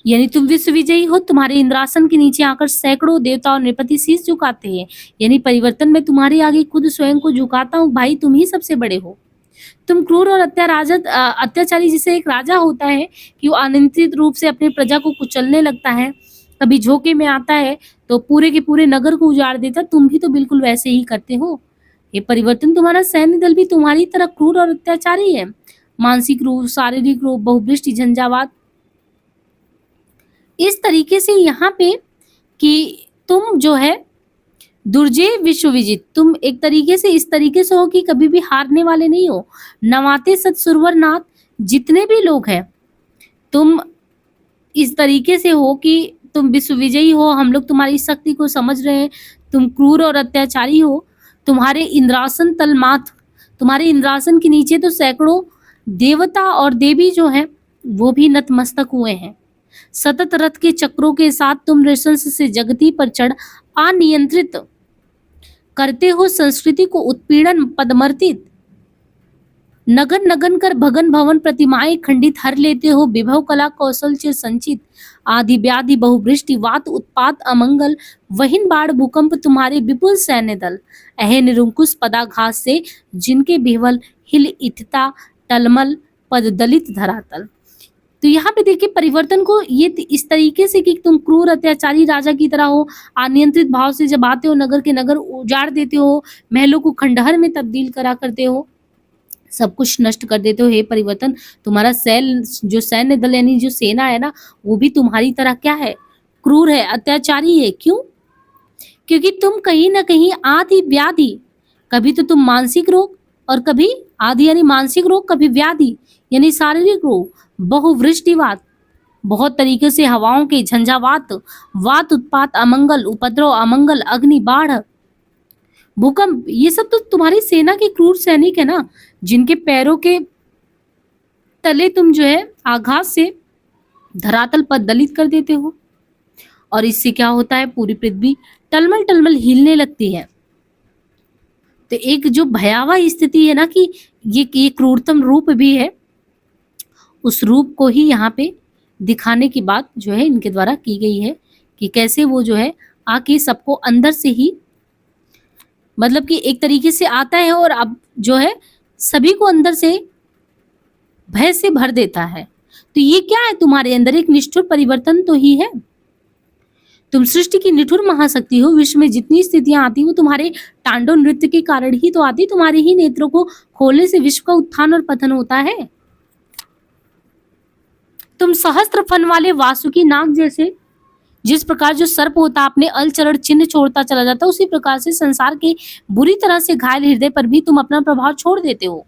यानी तुम विश्व विजयी हो, तुम्हारे इंद्रासन के नीचे आकर सैकड़ों देवता और नृपति शीश झुकाते हैं। यानी परिवर्तन में तुम्हारे आगे खुद स्वयं को झुकाता हूँ, भाई तुम ही सबसे बड़े हो। तुम क्रूर और अत्याचारी जिसे एक राजा होता है कि वो अनियंत्रित रूप से अपनी प्रजा को कुचलने लगता है, कभी झोंके में आता है तो पूरे के पूरे नगर को उजाड़ देता, तुम भी तो बिल्कुल वैसे ही करते हो। ये परिवर्तन तुम्हारा सैन्य दल भी तुम्हारी तरह क्रूर और अत्याचारी है, मानसिक रूप, शारीरिक रूप, बहुवृष्टि, झंझावात। इस तरीके से यहाँ पे कि तुम जो है दुर्जय विश्व विजित, तुम एक तरीके से इस तरीके से हो कि कभी भी हारने वाले नहीं हो। नवाते सत सुरवर नाथ, जितने भी लोग हैं तुम इस तरीके से हो कि तुम विश्व विजयी हो, हम लोग तुम्हारी शक्ति को समझ रहे हैं, तुम क्रूर और अत्याचारी हो। तुम्हारे इंद्रासन तलमाथ, तुम्हारे इंद्रासन के नीचे तो सैकड़ों देवता और देवी जो हैं वो भी नतमस्तक हुए हैं। सतत रथ के चक्रों के साथ तुम रेशंस से जगती पर चढ़ अनियंत्रित करते हो संस्कृति को उत्पीड़न पदमर्तित। नगन नगन कर भगन भवन प्रतिमाएं खंडित हर लेते हो, विभव कला कौशल से संचित। आदि व्याधि बहुवृष्टि वात उत्पात अमंगल, वहीन बाढ़ भूकंप तुम्हारे विपुल सैन्य दल। अहे निरंकुश पदाघात से जिनके बिहवल हिल इथता टलमल पद दलित धरातल। तो यहाँ पे देखिए परिवर्तन को ये इस तरीके से कि तुम क्रूर अत्याचारी राजा की तरह हो, अनियंत्रित भाव से जब आते हो नगर के नगर उजाड़ देते हो, महलों को खंडहर में तब्दील करा करते हो, सब कुछ नष्ट कर देते हो। हे परिवर्तन, तुम्हारा जो सैन्य दल यानी जो सेना है ना, वो भी तुम्हारी तरह क्या है, क्रूर है, अत्याचारी है। क्यों? क्योंकि तुम कहीं ना कहीं आदि व्याधि, कभी तो तुम मानसिक रोग और कभी आदि यानी मानसिक रोग, कभी व्याधि यानी शारीरिक रोग, बहुवृष्टिवात, बहुत तरीके से हवाओं के झंझावात, वात उत्पात, अमंगल, उपद्रव, अमंगल, अग्नि, बाढ़, भूकंप, ये सब तो तुम्हारी सेना के क्रूर सैनिक है ना, जिनके पैरों के तले तुम जो है आघात से धरातल पर दलित कर देते हो। और इससे क्या होता है, पूरी पृथ्वी टलमल टलमल हिलने लगती है। तो एक जो भयावह स्थिति है ना कि ये क्रूरतम रूप भी है, उस रूप को ही यहाँ पे दिखाने की बात जो है इनके द्वारा की गई है कि कैसे वो जो है आके सबको अंदर से ही, मतलब कि एक तरीके से आता है और अब जो है सभी को अंदर से भय से भर देता है। तो ये क्या है, तुम्हारे अंदर एक निष्ठुर परिवर्तन तो ही है। तुम सृष्टि की निठुर महाशक्ति हो। विश्व में जितनी स्थितियां आती वो तुम्हारे तांडव नृत्य के कारण ही तो आती। तुम्हारे ही नेत्रों को खोलने से विश्व का उत्थान और पतन होता है। तुम सहस्त्र फन वाले वासुकी नाग जैसे, जिस प्रकार जो सर्प होता अपने अलचरण चिन्ह छोड़ता चला जाता, उसी प्रकार से संसार के बुरी तरह से घायल हृदय पर भी तुम अपना प्रभाव छोड़ देते हो।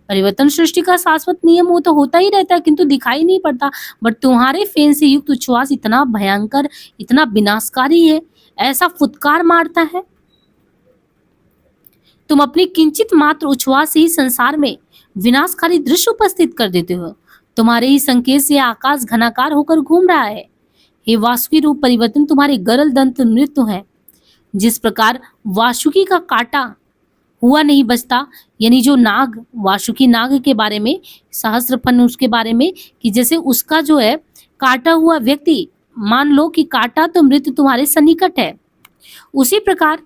परिवर्तन सृष्टि का शाश्वत नियम वो तो होता ही रहता है, किंतु दिखाई नहीं पड़ता। बट तुम्हारे फेन से युक्त उच्छ्वास इतना भयंकर, इतना विनाशकारी है, ऐसा फुटकार मारता है। तुम अपनी किंचित मात्र उच्छ्वास से ही संसार में विनाशकारी दृश्य उपस्थित कर देते हो। तुम्हारे ही संकेत से आकाश घनाकार होकर घूम रहा है। हे वासुकी रूप परिवर्तन, तुम्हारे गरल दंत नृत्य है। जिस प्रकार वासुकी का काटा हुआ नहीं बचता, यानी जो नाग, वासुकी नाग के बारे में, सहस्त्रफन उसके बारे में कि जैसे उसका जो है काटा हुआ व्यक्ति, मान लो कि काटा तो मृत्यु तुम्हारे सन्निकट है, उसी प्रकार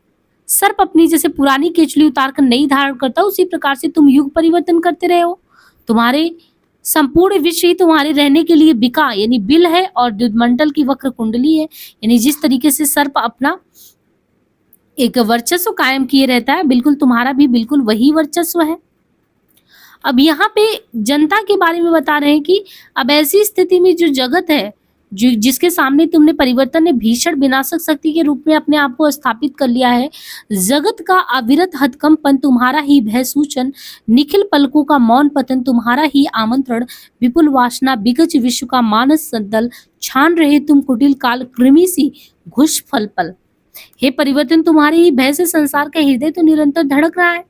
सर्प अपनी जैसे पुरानी केचुली उतार कर नई धारण करता, उसी प्रकार से तुम युग परिवर्तन करते रहे हो। तुम्हारे संपूर्ण विश्व ही तुम्हारे रहने के लिए बिका यानी बिल है और द्युमंडल की वक्र कुंडली है। यानी जिस तरीके से सर्प अपना एक वर्चस्व कायम किए रहता है, बिल्कुल तुम्हारा भी बिल्कुल वही वर्चस्व है। अब यहाँ पे जनता के बारे में बता रहे हैं कि अब ऐसी स्थिति में जो जगत है, जिसके सामने तुमने परिवर्तन ने भीषण विनाशक शक्ति के रूप में अपने आप को स्थापित कर लिया है, जगत का अविरत हथकंपन तुम्हारा ही भय सूचन, निखिल पलकों का मौन पतन तुम्हारा ही आमंत्रण, विपुल वासना बिगच विश्व का मानस दल, छान रहे तुम कुटिल काल कृमि सी घुस फल पल। हे परिवर्तन, तुम्हारे ही भय से संसार का हृदय तो निरंतर धड़क रहा है।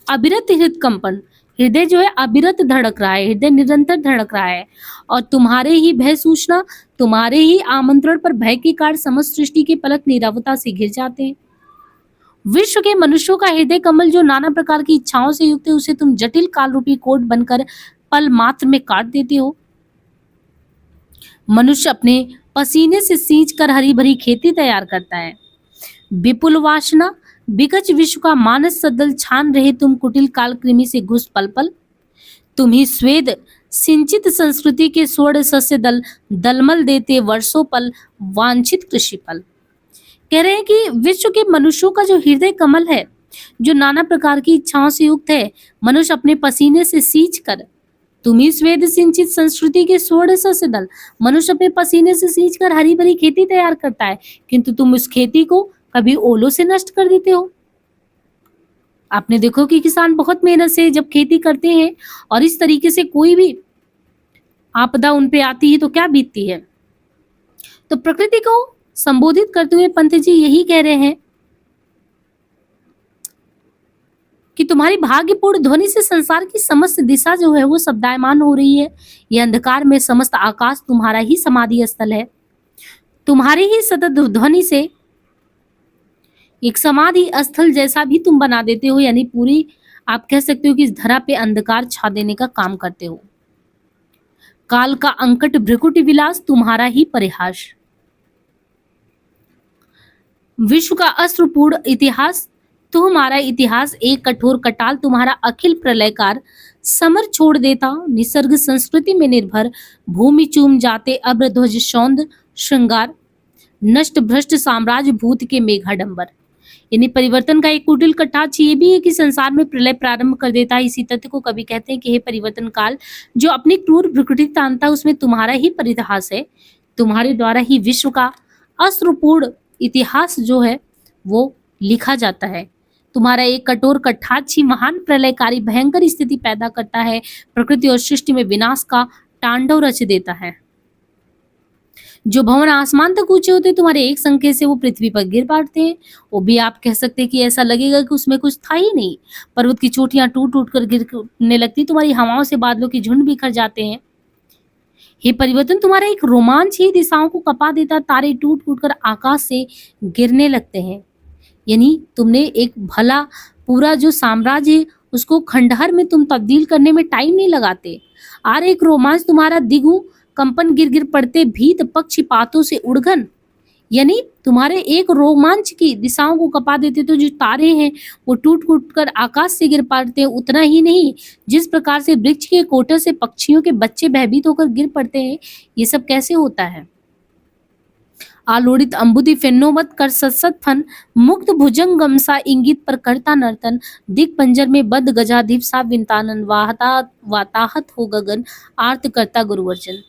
अविरत हृदकंपन, हृदय जो है अविरत धड़क रहा है, हृदय निरंतर धड़क रहा है। और तुम्हारे ही भय सूचना, तुम्हारे ही आमंत्रण पर भय के कारण समस्त सृष्टि के पलक नीरवता से घिर जाते हैं। विश्व के मनुष्यों का हृदय कमल जो नाना प्रकार की इच्छाओं से युक्त है, उसे तुम जटिल काल रूपी कोट बनकर पल मात्र में काट देते हो। मनुष्य अपने पसीने से सींच कर हरी भरी खेती तैयार करता है। विपुल वासना बिगच विश्व का मानस सदल, छान रहे तुम कुटिल काल कृमि से घुस पल पल। तुम ही स्वेद सिंचित संस्कृति के स्वर्ण सस्य दल, दलमल देते वर्षों पल वांछित कृषि फल। कह रहे हैं कि विश्व के मनुष्यों का जो हृदय कमल है, जो नाना प्रकार की इच्छाओं से युक्त है, मनुष्य अपने पसीने से सींच कर, तुम ही स्वेद सिंचित संस्कृति के स्वर्ण सस्य दल, मनुष्य अपने पसीने से सींच कर हरी भरी खेती तैयार करता है, किंतु तुम उस खेती को कभी ओलों से नष्ट कर देते हो। आपने देखो कि किसान बहुत मेहनत से जब खेती करते हैं और इस तरीके से कोई भी आपदा उन पे आती है तो क्या बीतती है। तो प्रकृति को संबोधित करते हुए पंत जी यही कह रहे हैं कि तुम्हारी भाग्यपूर्ण ध्वनि से संसार की समस्त दिशा जो है वो शब्दायमान हो रही है। यह अंधकार में समस्त आकाश तुम्हारा ही समाधि स्थल है। तुम्हारी ही सतत ध्वनि से एक समाधि स्थल जैसा भी तुम बना देते हो, यानी पूरी आप कह सकते हो कि इस धरा पे अंधकार छा देने का काम करते हो। काल का अंकट भ्रिकुटी विलास तुम्हारा ही परिहास, विश्व का अस्त्रपूर्ण इतिहास तुम्हारा इतिहास एक कठोर कटाल तुम्हारा अखिल प्रलयकार समर छोड़ देता निसर्ग संस्कृति में निर्भर भूमि चूम जाते अब्र ध्वज सौंद श्रृंगार नष्ट भ्रष्ट साम्राज्य भूत के मेघाडंबर। यानी परिवर्तन का एक कुटिल कटाक्ष ये भी है कि संसार में प्रलय प्रारंभ कर देता है। इसी तथ्य को कवि कहते हैं कि हे परिवर्तन काल, जो अपनी क्रूर प्रकृति तानता है उसमें तुम्हारा ही परिहास है, तुम्हारे द्वारा ही विश्व का अश्रुपूर्ण इतिहास जो है वो लिखा जाता है। तुम्हारा एक कठोर कटाक्ष ही महान प्रलयकारी भयंकर स्थिति पैदा करता है, प्रकृति और सृष्टि में विनाश का तांडव रच देता है। जो भवन आसमान तक ऊंचे होते तुम्हारे एक संकेत से वो पृथ्वी पर गिर पड़ते हैं। वो भी आप कह सकते हैं कि ऐसा लगेगा कि उसमें कुछ था ही नहीं। पर्वत की चोटियां टूट टूट कर गिरने लगती, तुम्हारी हवाओं से बादलों की झुंड बिखर जाते हैं। हे परिवर्तन, तुम्हारा एक रोमांच ही दिशाओं को कपा देता, तारे टूट टूट कर आकाश से गिरने लगते हैं। यानी तुमने एक भला पूरा जो साम्राज्य है उसको खंडहर में तुम तब्दील करने में टाइम नहीं लगाते। और एक रोमांच तुम्हारा दिगु कंपन गिर गिर पड़ते भीत पक्षी पातों से उड़गन। यानी तुम्हारे एक रोमांच की दिशाओं को कपा देते, तो जो तारे हैं वो टूट टूट कर आकाश से गिर पड़ते हैं। उतना ही नहीं, जिस प्रकार से वृक्ष के कोटर से पक्षियों के बच्चे भयभीत होकर गिर पड़ते हैं, ये सब कैसे होता है। आलोड़ित अंबुदि फेन्नोवत कर सत्सत फन मुक्त भुजंग गमसा इंगित पर करता नर्तन दिक पंजर में बद गजाधिप सा विंतानन वाताहत हो गगन आर्त करता गुरुवर्जन।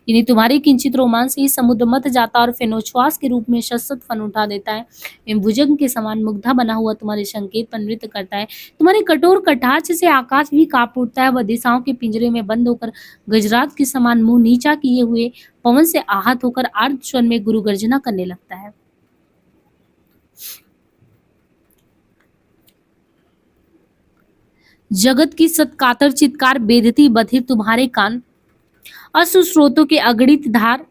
यानी तुम्हारे किंचित रोमांच से ही समुद्र मत जाता और फेनोच्छ्वास के रूप में शतशत फन उठा देता है। एवं भुजंग के समान मुग्धा बना हुआ तुम्हारे संकेत पर नृत्य करता है। तुम्हारे कठोर कटाक्ष से आकाश भी कांप उठता है। वह दिशाओं के पिंजरे में बंद होकर गजरात के समान मुंह नीचा किए हुए पवन से आहत होकर आर्त स्वर में गुरु गर्जना करने लगता है। जगत की सत्कातर चित्कार बेदती बधिर तुम्हारे कान अश्रु स्रोतों के अगणित धार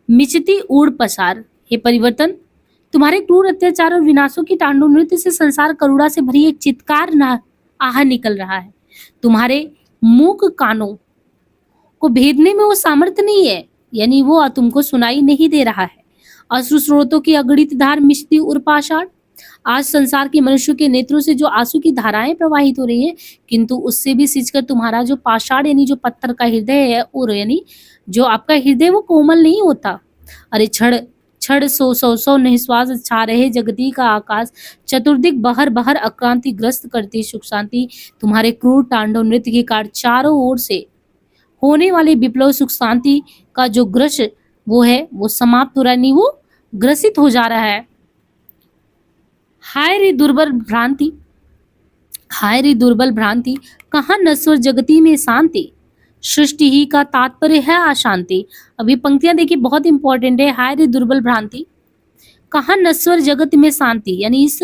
मिचती ऊड़ पसार। हे परिवर्तन, तुम्हारे क्रूर अत्याचार और विनाशों की तांडव नृत्य से संसार करुणा से भरी एक चित्कार आह निकल रहा है। तुम्हारे मूक कानों को भेदने में वो सामर्थ्य नहीं है, यानी वो तुमको सुनाई नहीं दे रहा है। अश्रु स्रोतों की अगणित धार मिचती ऊड़ पाषाण। आज संसार के मनुष्यों के नेत्रों से जो आंसू की धाराएं प्रवाहित हो रही हैं, किंतु उससे भी सिंचकर तुम्हारा जो पाषाण यानी जो पत्थर का हृदय है, और यानी जो आपका हृदय वो कोमल नहीं होता। अरे छड़ छड़ सौ निश्वास छा रहे जगती का आकाश चतुर्दिक बहर बहर अक्रांति ग्रस्त करती सुख शांति। तुम्हारे क्रूर तांडव नृत्य के कारण चारों ओर से होने वाले विप्लव सुख शांति का जो ग्रस वो है वो समाप्त हो रहा है, नहीं वो ग्रसित हो जा रहा है। हाय रे दुर्बल भ्रांति, हाय रे दुर्बल भ्रांति, कहाँ नश्वर जगती में शांति, सृष्टि ही का तात्पर्य है अशांति। अभी पंक्तियां देखिए बहुत इंपॉर्टेंट है। हाय रे दुर्बल भ्रांति, कहाँ नश्वर जगत में शांति, यानी इस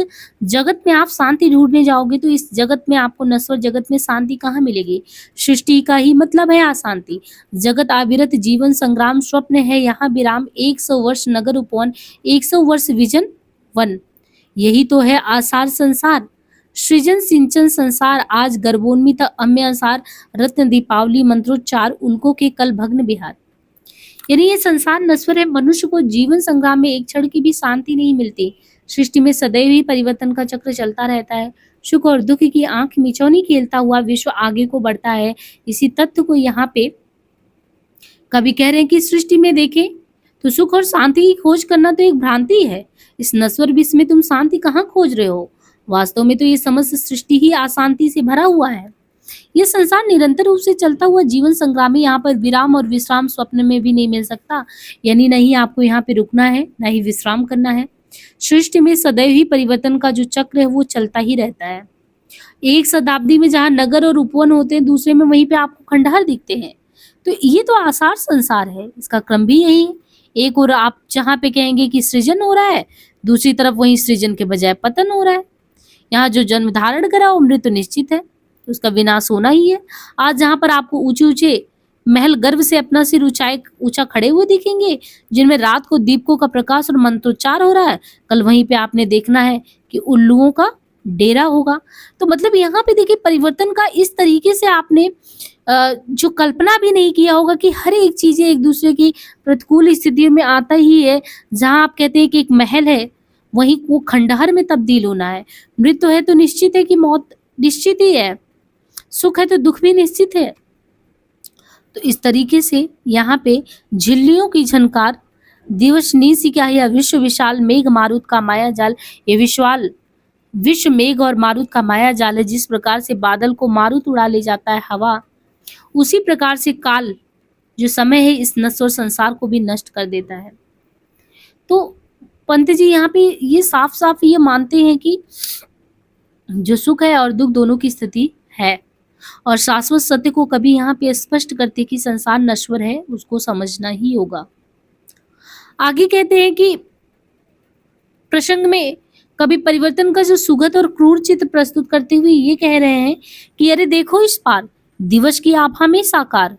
जगत में आप शांति ढूंढने जाओगे तो इस जगत में आपको नश्वर जगत में शांति कहाँ मिलेगी। सृष्टि का ही मतलब है अशांति। जगत अविरत जीवन संग्राम स्वप्न है यहाँ विराम, 100 वर्ष नगर उपवन 100 वर्ष विजन वन। यही तो है आसार संसार, सृजन सिंचन संसार आज गर्भोन्मित अम्य अंसार, रत्न दीपावली मंत्रोच्चार उल्को के कल भग्न बिहार। यानी ये संसार नश्वर है। मनुष्य को जीवन संग्राम में एक क्षण की भी शांति नहीं मिलती। सृष्टि में सदैव ही परिवर्तन का चक्र चलता रहता है। सुख और दुख की आंख मिचौनी खेलता हुआ विश्व आगे को बढ़ता है। इसी तथ्य को यहाँ पे कवि कह रहे हैं कि सृष्टि में देखें तो सुख और शांति की खोज करना तो एक भ्रांति है। इस नश्वर विश्व में तुम शांति कहाँ खोज रहे हो। वास्तव में तो ये समस्त सृष्टि ही अशांति से भरा हुआ है। यह संसार निरंतर रूप से चलता हुआ जीवन संग्राम है। यहाँ पर विराम और विश्राम स्वप्न में भी नहीं मिल सकता, यानी नहीं आपको यहाँ पे रुकना है ना ही विश्राम करना है। सृष्टि में सदैव ही परिवर्तन का जो चक्र है वो चलता ही रहता है। एक शताब्दी में जहाँ नगर और उपवन होते हैं, दूसरे में वहीं पे आपको खंडहर दिखते हैं। तो ये तो आसार संसार है, इसका क्रम भी यही है। एक और आप जहाँ पे कहेंगे कि सृजन हो रहा है, दूसरी तरफ वहीं सृजन के बजाय पतन हो रहा है। यहाँ जो जन्म धारण करा वो मृत्यु निश्चित है, तो उसका विनाश होना ही है। आज जहाँ पर आपको ऊंचे ऊंचे महल गर्व से अपना सिर ऊंचा खड़े हुए दिखेंगे, जिनमें रात को दीपकों का प्रकाश और मंत्रोच्चार हो रहा है, कल वहीं पे आपने देखना है कि उल्लुओं का डेरा होगा। तो मतलब यहाँ पे देखिए परिवर्तन का इस तरीके से आपने जो कल्पना भी नहीं किया होगा कि हर एक चीजें एक दूसरे की प्रतिकूल स्थितियों में आता ही है। जहाँ आप कहते हैं कि एक महल है वहीं वो खंडहर में तब्दील होना है। मृत्यु है तो निश्चित है कि मौत निश्चित ही है, सुख है तो दुख भी निश्चित है। तो इस तरीके से यहाँ पे झिल्लियों की झनकार, दिवस नीसी क्या यह विश्व विशाल मेघ मारुत का माया जाल, ये विशाल विश्व मेघ और मारुत का माया जाल है। जिस प्रकार से बादल को मारुत उड़ा ले जाता है हवा, उसी प्रकार से काल जो समय है इस नश्वर और संसार को भी नष्ट कर देता है। तो पंत जी यहाँ पे ये साफ साफ ये मानते हैं कि जो सुख है और दुख दोनों की स्थिति है, और शाश्वत सत्य को कभी यहाँ पे स्पष्ट करते कि संसार नश्वर है, उसको समझना ही होगा। आगे कहते हैं कि प्रसंग में कभी परिवर्तन का जो सुगत और क्रूर चित्र प्रस्तुत करते हुए ये कह रहे हैं कि अरे देखो इस पार दिवस की आभा में साकार,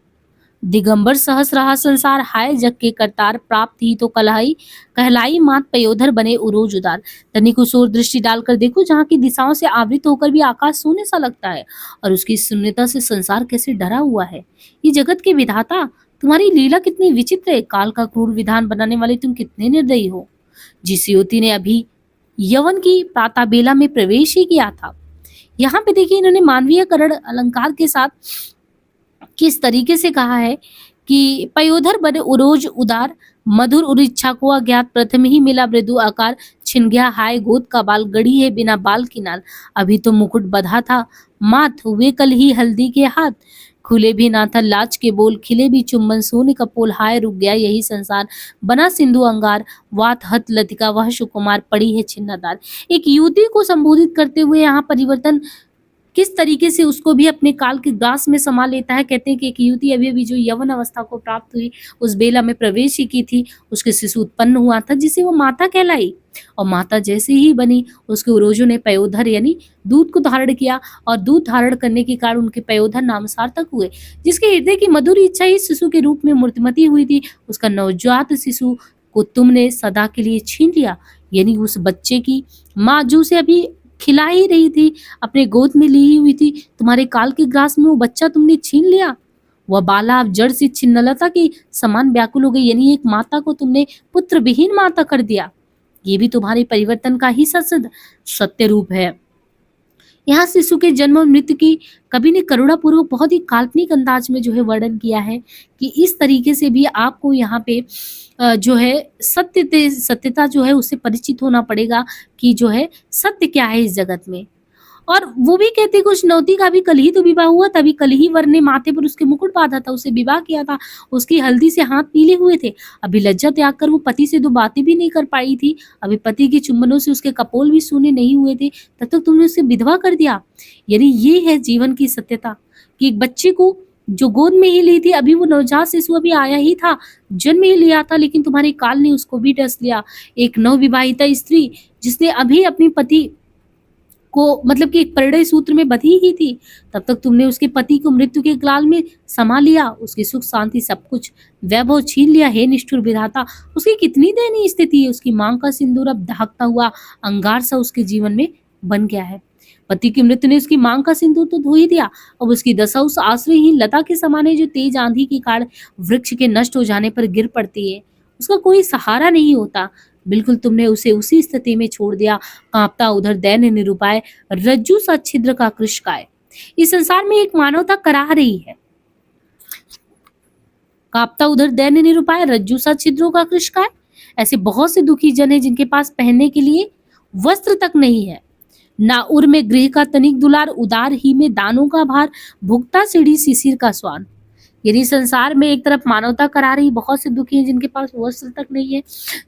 दिगंबर सहस रहा संसार, हाय जग के करतार, प्राप्त ही तो कलाई कहलाई मात पयोधर बने उरोज उदार। तनिक उस ओर दृष्टि डालकर देखो जहाँ की दिशाओं से आवृत होकर भी आकाश सोने सा लगता है, और उसकी शून्यता से संसार कैसे डरा हुआ है। ये जगत के विधाता, तुम्हारी लीला कितनी विचित्र है, काल का क्रूर विधान बनाने वाले तुम कितने निर्दयी हो। जिस युवती ने अभी यवन की प्रातःबेला में प्रवेश ही किया था। यहाँ पे देखिए इन्होंने मानवीयकरण अलंकार के साथ किस तरीके से कहा है कि पयोधर बने उरोज उदार, मधुर उर इच्छा को अज्ञात, प्रथम ही मिला मृदु आकार, छिन गया हाय गोद का बाल, गड़ी है बिना बाल की नाल, अभी तो मुकुट बधा था माथ, हुए कल ही हल्दी के हाथ, खुले भी ना था लाज के बोल, खिले भी चुम्बन सोने का पोल, हाय रुक गया यही संसार, बना सिंधु अंगार, वात हत लतिका वह सुकुमार, पड़ी है छिन्नदार। एक युवती को संबोधित करते हुए यहाँ परिवर्तन किस तरीके से उसको भी अपने काल के ग्रास में समा लेता है। कहते हैं कि एक युवती अभी अभी जो यवन अवस्था को प्राप्त हुई, उस बेला में प्रवेश ही की थी, उसके शिशु उत्पन्न हुआ था जिसे वो माता कहलाई, और माता जैसे ही बनी उसके उरोजों ने पयोधर यानी दूध को धारण किया, और दूध धारण करने के कारण उनके पयोधर नाम सार्थक हुए। जिसके हृदय की मधुर इच्छा ही शिशु के रूप में मूर्तिमती हुई थी, उसका नवजात शिशु को तुमने सदा के लिए छीन लिया, यानी उस बच्चे की माँ जो उसे अभी खिला ही रही थी, अपने गोद में ली हुई थी, तुम्हारे काल के ग्रास में वो बच्चा तुमने छीन लिया। वह बाला अब जड़ से छिन्नलता के समान व्याकुल हो गई, यानी एक माता को तुमने पुत्र विहीन माता कर दिया। ये भी तुम्हारे परिवर्तन का ही सत्य रूप है। यहाँ शिशु के जन्म और मृत्यु की कवि ने करुणापूर्वक बहुत ही काल्पनिक अंदाज में जो है वर्णन किया है कि इस तरीके से भी आपको यहाँ पे जो है सत्यता जो है उससे परिचित होना पड़ेगा कि जो है सत्य क्या है इस जगत में। और वो भी कहते कुछ नौती का भी कल ही तो विवाह हुआ, तभी कल ही वर ने माथे पर उसके मुकुट बांधा था, उसे विवाह किया था, उसकी हल्दी से हाथ पीले हुए थे, अभी लज्जा त्याग कर वो पति से दो बातें भी नहीं कर पाई थी, अभी पति के चुंबनों से उसके कपोल भी सूने नहीं हुए थे, तब तक तुमने उसे विधवा कर दिया। यानी ये है जीवन की सत्यता कि एक बच्चे को जो गोद में ही ली थी, अभी वो नवजात शिशु अभी आया ही था, जन्म ही लिया था, लेकिन तुम्हारे काल ने उसको भी डस लिया। एक नवविवाहिता स्त्री जिसने अभी अपनी पति को मतलब कि एक परिणय सूत्र में बंधी ही थी, तब तक तुमने उसके पति को मृत्यु के ग्लाल में समा लिया, उसकी सुख शांति सब कुछ वैभव छीन लिया। हे निष्ठुर विधाता, उसकी कितनी दयनीय स्थिति है। उसकी मांग का सिंदूर अब दहकता हुआ अंगार सा उसके जीवन में बन गया है। पति की मृत्यु ने उसकी मांग का सिंदूर तो धो ही दिया, अब उसकी दशा उस आश्रयहीन लता के समान है जो तेज आंधी के कारण वृक्ष के नष्ट हो जाने पर गिर पड़ती है। उसका कोई सहारा नहीं होता। बिल्कुल तुमने उसे उसी स्थिति में छोड़ दिया, कांपता उधर दैन्य निरुपाय, रज्जू सा छिद्र का कृष्काय। इस संसार में एक मानवता कराह रही है, कांपता उधर दैन्य निरुपाय, रज्जू सा छिद्रों का कृष्काय। ऐसे बहुत से दुखी जन है जिनके पास पहनने के लिए वस्त्र तक नहीं है। ना उर में गृह का तनिक दुलार, उदार ही में दानों का भार, भुगता सीढ़ी शिशिर का स्वान। यानी संसार में एक तरफ मानवता करा रही, बहुत से दुखी हैं जिनके पास वस्त्र तक नहीं है,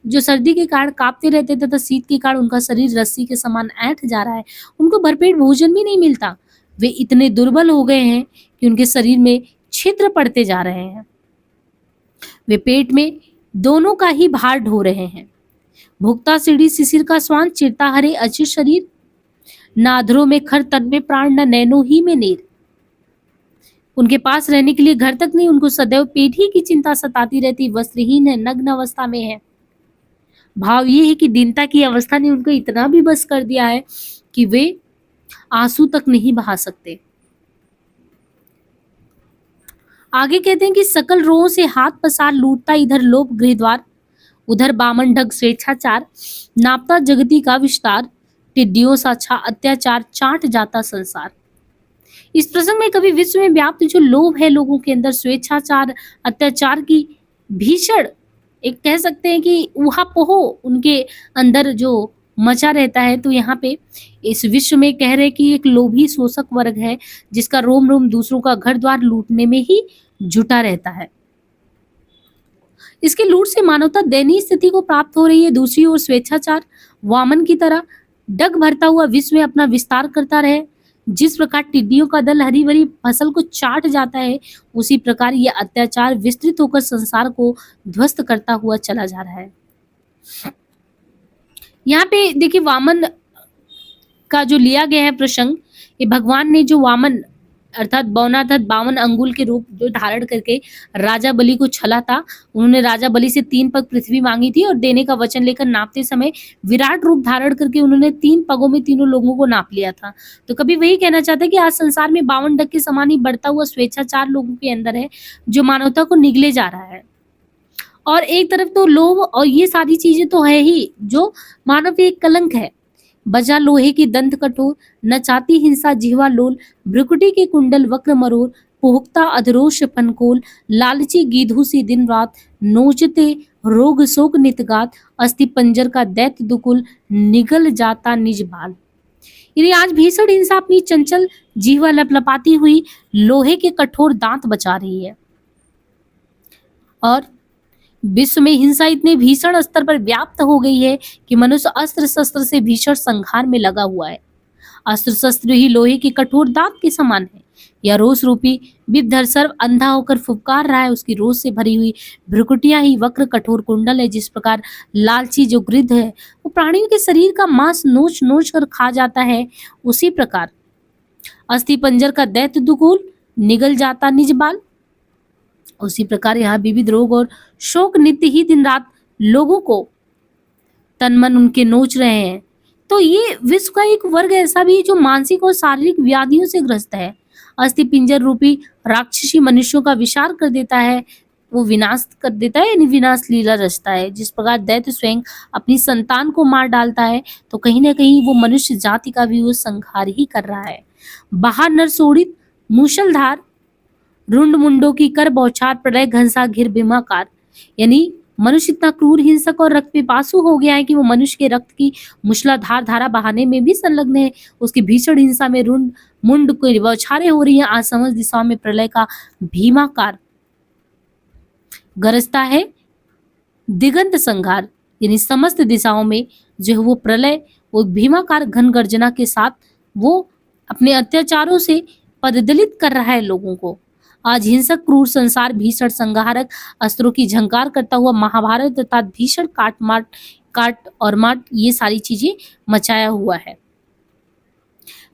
जो सर्दी के कारण कांपते रहते थे तथा शीत के कारण उनका शरीर रस्सी के समान ऐंठ जा रहा है, उनको भरपेट भोजन भी नहीं मिलता। वे इतने दुर्बल हो गए हैं कि उनके शरीर में छिद्र पड़ते जा रहे हैं, वे पेट में दोनों का ही भार ढो रहे हैं। भुगता सीढ़ी शिशिर का स्वान, चिरता हरे अचिर शरीर, नाधरों में खर तन में प्राण, न नैनो ही में नीर। उनके पास रहने के लिए घर तक नहीं, उनको सदैव पेट ही की चिंता सताती रहती, वस्त्रहीन है, नग्न अवस्था में है। भाव ये है कि दीनता की अवस्था ने उनको इतना भी बस कर दिया है कि वे आंसू तक नहीं बहा सकते। आगे कहते हैं कि सकल रोहों से हाथ पसार, लूटता इधर लोभ गृहद्वार, उधर बामन ढग स्वेच्छाचार, नापता जगती का विस्तार, टिड्डियों सा छा अत्याचार, चाट जाता संसार। इस प्रसंग में कभी विश्व में व्याप्त जो लोभ है लोगों के अंदर, स्वेच्छाचार, अत्याचार की भीषण, एक कह सकते हैं कि ऊहापोह उनके अंदर जो मचा रहता है, तो यहाँ पे इस विश्व में कह रहे कि एक लोभी शोषक वर्ग है जिसका रोम रोम दूसरों का घर द्वार लूटने में ही जुटा रहता है। इसके लूट से मानवता दयनीय स्थिति को प्राप्त हो रही है। दूसरी ओर स्वेच्छाचार वामन की तरह डग भरता हुआ विश्व में अपना विस्तार करता रहे। जिस प्रकार टिड्डियों का दल हरी भरी फसल को चाट जाता है, उसी प्रकार यह अत्याचार विस्तृत होकर संसार को ध्वस्त करता हुआ चला जा रहा है। यहाँ पे देखिए वामन का जो लिया गया है प्रसंग, ये भगवान ने जो वामन अर्थात बौनाथत 52 अंगुल के रूप जो धारण करके राजा बलि को छला था, उन्होंने राजा बलि से 3 पग पृथ्वी मांगी थी और देने का वचन लेकर नापते समय विराट रूप धारण करके उन्होंने 3 पगों में तीनों लोगों को नाप लिया था। तो कभी वही कहना चाहता है कि आज संसार में 52 ढग के समान ही बढ़ता हुआ स्वेच्छाचार लोगों के अंदर है, जो मानवता को निगले जा रहा है। और एक तरफ तो लोभ और ये सारी चीजें तो है ही जो मानव पे एक कलंक है। बजा लोहे की दंत कठोर, न चाहती हिंसा जिह्वा लोल, भ्रुकुटी के कुंडल वक्र मरोर, पुहुकता अधरोष पनकोल, लालची गीधू सी दिन रात, नोचते रोग शोक नितगात, अस्थि पंजर का दैत्य दुकुल, निगल जाता निज बाल। यानी आज भीषण हिंसा अपनी चंचल जीवा लपलपाती हुई लोहे के कठोर दांत बचा रही है। और विश्व में हिंसा इतने भीषण स्तर पर व्याप्त हो गई है कि मनुष्य अस्त्र शस्त्र से भीषण संहार में लगा हुआ है। अस्त्र शस्त्र ही लोहे के कठोर दांत के समान है। यह रोष रूपी विधर सर्व अंधा होकर फुफकार रहा है। उसकी रोष से भरी हुई भ्रुकुटियां ही वक्र कठोर कुंडल है। जिस प्रकार लालची जो गिद्ध है वो प्राणियों के शरीर का मांस नोच नोच कर खा जाता है, उसी प्रकार अस्थि पंजर का दैत्य दुकूल, निगल जाता निज बाल। उसी प्रकार यहाँ विविध रोग और शोक नित्य ही दिन रात लोगों को तन मन उनके नोच रहे हैं। तो ये विश्व का एक वर्ग ऐसा भी जो मानसिक और शारीरिक व्याधियों से ग्रस्त है। अस्थि पिंजर रूपी राक्षसी मनुष्यों का विचार कर देता है, वो विनाश कर देता है, यानी विनाश लीला रचता है। जिस प्रकार दैत्य स्वयं अपनी संतान को मार डालता है, तो कहीं ना कहीं वो मनुष्य जाति का भी वो संहार ही कर रहा है। बाहर नर सोड़ित मूषलधार, रुंड मुंडों की कर बौछार, प्रलय घनसा घिर भीमाकार। यानी मनुष्य इतना क्रूर हिंसक और रक्त पिपासु हो गया है कि वो मनुष्य के रक्त की मूसलाधार धारा बहाने में भी संलग्न है। उसकी भीषण हिंसा में रुंड मुंड की बौछारें हो रही हैं। आज समस्त दिशाओं में प्रलय का भीमाकार गरजता है। दिगंत संघार, यानी समस्त दिशाओं में जो है वो प्रलय, वो भीमाकार घन गर्जना के साथ वो अपने अत्याचारों से पददलित कर रहा है लोगों को। आज हिंसक क्रूर संसार भीषण संहारक अस्त्रों की झंकार करता हुआ महाभारत अर्थात भीषण काट और माट ये सारी चीजें मचाया हुआ है।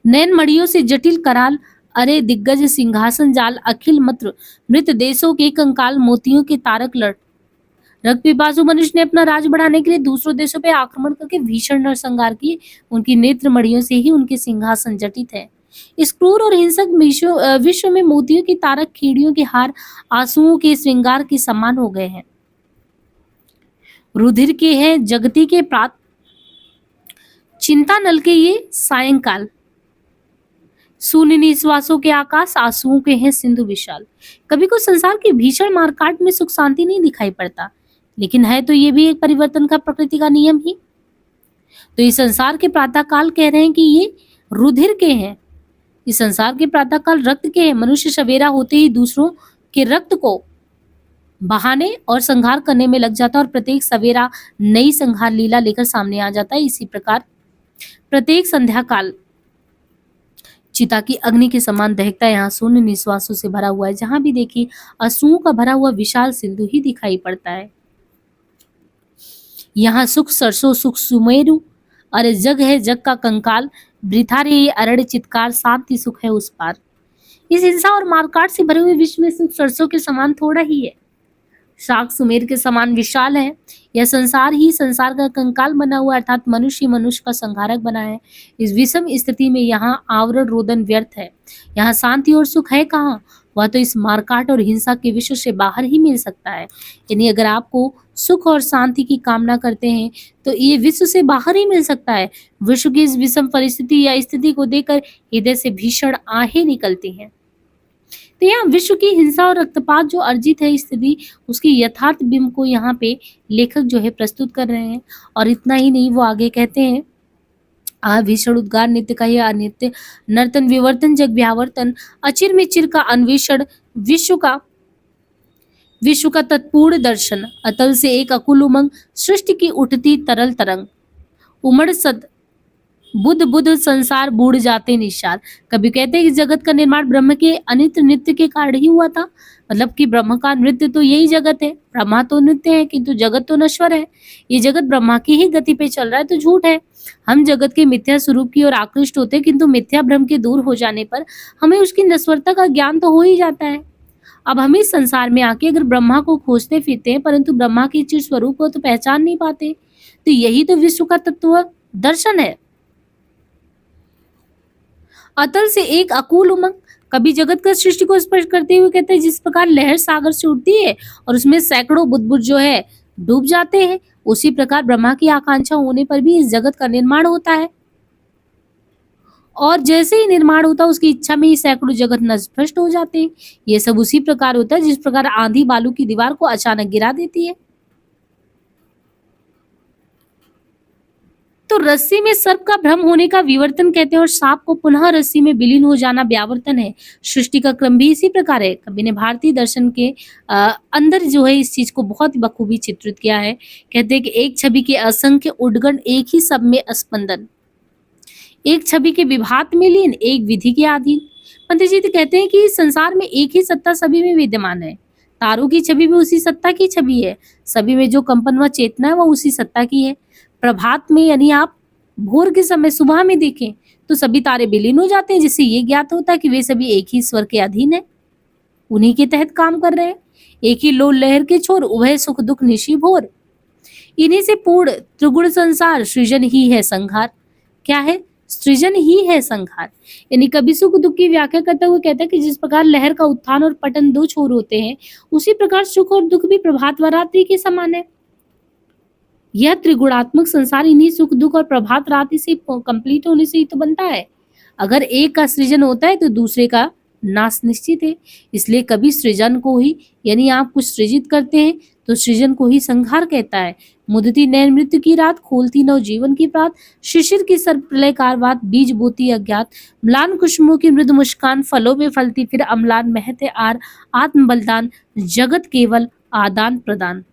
नैन मड़ियों से जटिल कराल, अरे दिग्गज सिंहासन जाल, अखिल मत्र मृत देशों के कंकाल, मोतियों के तारक लट। रक्त पिपासु मनुष्य ने अपना राज बढ़ाने के लिए दूसरों देशों पर आक्रमण करके भीषण नरसंहार किए। उनकी नेत्र मड़ियों से ही उनके सिंहासन जटित है। इस क्रूर और हिंसक विश्व में मोतियों की तारक, खीड़ियों के हार, आंसुओं के श्रृंगार के समान हो गए हैं। रुधिर के हैं जगती के प्रात, चिंता नल के ये सायंकाल, शून्य निश्वासों के आकाश, आंसुओं के हैं सिंधु विशाल। कभी को संसार की भीषण मारकाट में सुख शांति नहीं दिखाई पड़ता, लेकिन है तो ये भी एक परिवर्तन का प्रकृति का नियम ही। तो इस संसार के प्रातः काल कह रहे हैं कि ये रुधिर के हैं। इस संसार के प्रातः काल रक्त के हैं। मनुष्य सवेरा होते ही दूसरों के रक्त को बहाने और संहार करने में लग जाता है और प्रत्येक सवेरा नई संहार लीला लेकर सामने आ जाता है। इसी प्रकार प्रत्येक संध्या काल चिता की अग्नि के समान दहकता है। यहाँ शून्य निश्वासों से भरा हुआ है। जहां भी देखिए आंसुओं का भरा हुआ विशाल सिंधु ही दिखाई पड़ता है। यहाँ सुख सरसों सुख सुमेरु, अरे जग है जग का कंकाल, वृथा रे ये अरण्य चित्कार, शांति सुख है उस पार। इस हिंसा और मारकाट से भरे हुए विश्व में सुख सरसों के समान थोड़ा ही है, शाख सुमेर के समान विशाल है। यह संसार ही संसार का कंकाल बना हुआ, अर्थात मनुष्य मनुष्य का संहारक बना है। इस विषम स्थिति में यहाँ आवरण रोदन व्यर्थ है। यहाँ शांति और सुख है कहाँ? वह तो इस मारकाट और हिंसा के विश्व से बाहर ही मिल सकता है। यानी अगर आपको सुख और शांति की कामना करते हैं तो ये विश्व से बाहर ही मिल सकता है। विश्व की इस विषम परिस्थिति या स्थिति को देखकर हृदय से भीषण आहें निकलती हैं। तो यहाँ विश्व की हिंसा और रक्तपात जो अर्जित है स्थिति, उसकी यथार्थ बिंब को यहाँ पे लेखक जो है प्रस्तुत कर रहे हैं। और इतना ही नहीं, वो आगे कहते हैं, भीषण उद्गार नित्य का यह अनित्य नर्तन विवर्तन जग व्यावर्तन अचिर में चिर का अन्वेषण विश्व का तत्पूर्ण दर्शन अतल से एक अकुल उमंग सृष्टि की उठती तरल तरंग उमड़ सद बुद्ध बुद्ध संसार बूढ़ जाते निशार। कभी कहते हैं कि जगत का निर्माण ब्रह्म के अनित्य नृत्य के कारण ही हुआ था। मतलब कि ब्रह्म का नृत्य तो यही जगत है, ब्रह्मा तो नृत्य है किंतु जगत तो नश्वर है। ये जगत ब्रह्मा की ही गति पे चल रहा है तो झूठ है। हम जगत के मिथ्या स्वरूप की ओर आकृष्ट होते हैं, किंतु मिथ्या भ्रम के दूर हो जाने पर हमें उसकी नश्वरता का ज्ञान तो हो ही जाता है। अब हम इस संसार में आके अगर ब्रह्मा को खोजते फिरते हैं परंतु ब्रह्मा के चिर स्वरूप को तो पहचान नहीं पाते, तो यही तो विश्व का तत्व दर्शन है। अतल से एक अकूल उमंग, कभी जगत का सृष्टि को स्पर्श करते हुए कहते हैं जिस प्रकार लहर सागर से उठती है और उसमें सैकड़ों बुद्ध जो है डूब जाते हैं, उसी प्रकार ब्रह्मा की आकांक्षा होने पर भी इस जगत का निर्माण होता है। और जैसे ही निर्माण होता है उसकी इच्छा में ही सैकड़ों जगत नष्ट हो जाते हैं। ये सब उसी प्रकार होता है जिस प्रकार आंधी बालू की दीवार को अचानक गिरा देती है। तो रस्सी में सर्प का भ्रम होने का विवर्तन कहते हैं और सांप को पुनः रस्सी में विलीन हो जाना व्यावर्तन है। सृष्टि का क्रम भी इसी प्रकार है। कवि ने भारतीय दर्शन के अंदर जो है इस चीज को बहुत ही बखूबी चित्रित किया है। कहते हैं कि एक छवि के असंख्य उद्गण एक ही सब में स्पंदन, एक छवि के विभात में लीन, एक विधि के अधीन। पंडित जी कहते हैं कि संसार में एक ही सत्ता सभी में विद्यमान है। तारों की छवि भी उसी सत्ता की छवि है। सभी में जो कंपन व चेतना है वह उसी सत्ता की है। प्रभात में यानी आप भोर के समय सुबह में देखें तो सभी तारे विलीन हो जाते हैं, जिससे ये ज्ञात होता है कि वे सभी एक ही स्वर के अधीन है, उन्हीं के तहत काम कर रहे हैं। एक ही लोल लहर के छोर उभय सुख दुख निशी भोर, इन्हीं से पूर्ण त्रिगुण संसार सृजन ही है संहार। क्या है? सृजन ही है संहार। यानी कभी सुख दुख की व्याख्या करते हुए कहता है कि जिस प्रकार लहर का उत्थान और पतन दो छोर होते हैं, उसी प्रकार सुख और दुख भी प्रभात व रात्रि के समान है। यह त्रिगुणात्मक संसार इन्हीं सुख दुख और प्रभात रात्रि से कंप्लीट होने से ही तो बनता है। अगर एक का सृजन होता है तो दूसरे का नाश निश्चित है। इसलिए कभी सृजन को ही यानी आप कुछ सृजित करते हैं तो सृजन को ही संहार कहता है। मुदती नैन मृत्यु की रात, खोलती नव जीवन की प्रात, शिशिर की सर्प प्रलयकार बात, बीज बोती अज्ञात, म्लान कुसुमों की मृदु मुस्कान, फलों में फलती फिर अम्लान, महते आर आत्म बलिदान, जगत केवल आदान प्रदान।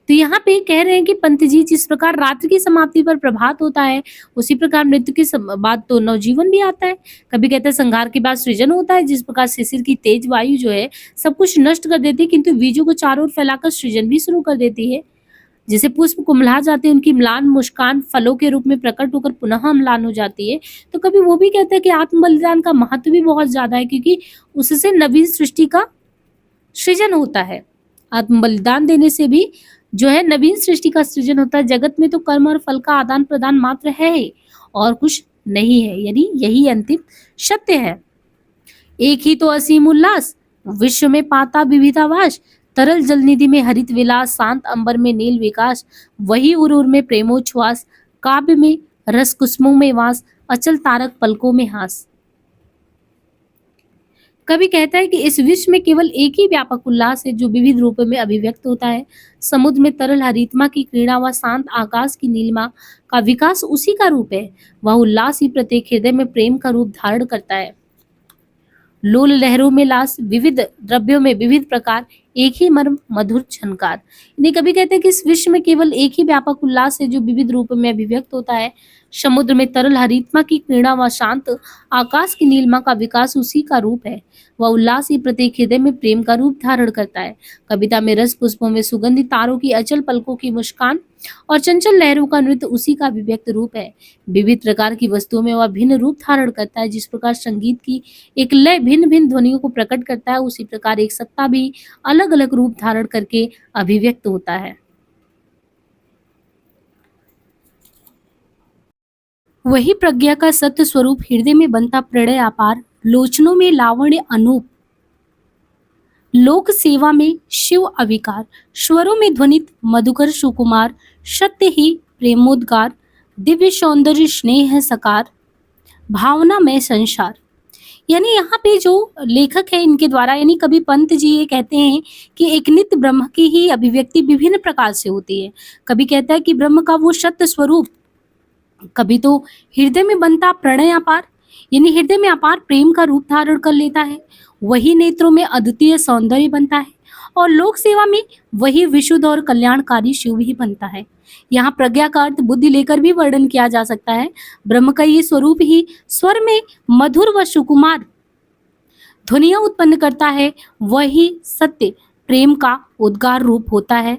तो यहाँ पे कह रहे हैं कि पंत जी जिस प्रकार रात्रि की समाप्ति पर प्रभात होता है, उसी प्रकार मृत्यु के बाद तो नवजीवन भी आता है। कभी कहते हैं संहार के बाद सृजन होता है। जिस प्रकार शिशिर की तेज वायु जो है सब कुछ नष्ट कर देती है, किंतु बीजों को चारों ओर फैलाकर सृजन भी शुरू कर देती है। जैसे पुष्प कुम्हला जाते हैं, उनकी म्लान मुस्कान फलों के रूप में प्रकट होकर पुनः म्लान हो जाती है। तो कभी वो भी कहते हैं कि आत्म बलिदान का महत्व भी बहुत ज्यादा है, क्योंकि उससे नवीन सृष्टि का सृजन होता है। आत्म बलिदान देने से भी जो है नवीन सृष्टि का सृजन होता है। जगत में तो कर्म और फल का आदान प्रदान मात्र है ही और कुछ नहीं है, यानी यही अंतिम सत्य है। एक ही तो असीम उल्लास, विश्व में पाता विविधावास, तरल जल निधि में हरित विलास, शांत अंबर में नील विकास, वही उर में प्रेमोच्छ्वास, काव्य में रस कुसुमों में वास, अचल तारक पलकों में हास। कवि कहता है कि इस विश्व में केवल एक ही व्यापक उल्लास है जो विविध रूपों में अभिव्यक्त होता है। समुद्र में तरल हरितमा की क्रीड़ा व शांत आकाश की नीलिमा का विकास उसी का रूप है। वह उल्लास ही प्रत्येक हृदय में प्रेम का रूप धारण करता है। लोल लहरों में लास, विविध द्रव्यों में विविध प्रकार, एक ही मर्म मधुर झनकार। इन्हें कभी कहते हैं कि इस विश्व में केवल एक ही व्यापक उल्लास है जो विविध रूपों में अभिव्यक्त होता है। समुद्र में तरल हरितमा की क्रीड़ा व शांत आकाश की नीलिमा का विकास उसी का रूप है। वह उल्लास ही प्रत्येक हृदय में प्रेम का रूप धारण करता है। कविता में रस पुष्पों में सुगंधित तारों की अचल पलकों की मुस्कान और चंचल लहरों का नृत्य उसी का अभिव्यक्त रूप है। विविध प्रकार की वस्तुओं में वह भिन्न रूप धारण करता है। जिस प्रकार संगीत की एक लय भिन्न भिन्न ध्वनियों को प्रकट करता है, उसी प्रकार एक सत्ता भी अलग अलग रूप धारण करके अभिव्यक्त होता है। वही प्रज्ञा का सत्य स्वरूप हृदय में बनता प्रणय अपार, लोचनों में लावण्य अनूप, लोक सेवा में शिव अविकार, स्वरों में ध्वनित मधुकर सुकुमार, सत्य ही प्रेमोद्गार, दिव्य सौंदर्य स्नेह सकार, भावना में संसार। यानी यहाँ पे जो लेखक है इनके द्वारा यानी कवि पंत जी ये कहते हैं कि एक नित्य ब्रह्म की ही अभिव्यक्ति विभिन्न प्रकार से होती है। कभी कहता है कि ब्रह्म का वो सत्य स्वरूप, कभी तो हृदय में बनता प्रणय अपार, यानी हृदय में अपार प्रेम का रूप धारण कर लेता है, वही नेत्रों में अद्वितीय सौंदर्य बनता है, और लोक सेवा में वही विशुद्ध और कल्याणकारी शिव ही बनता है। यहाँ प्रज्ञा का अर्थ बुद्धि लेकर भी वर्णन किया जा सकता है। ब्रह्म का ये स्वरूप ही स्वर में मधुर व सुकुमार ध्वनियां उत्पन्न करता है, वही सत्य प्रेम का उद्गार रूप होता है।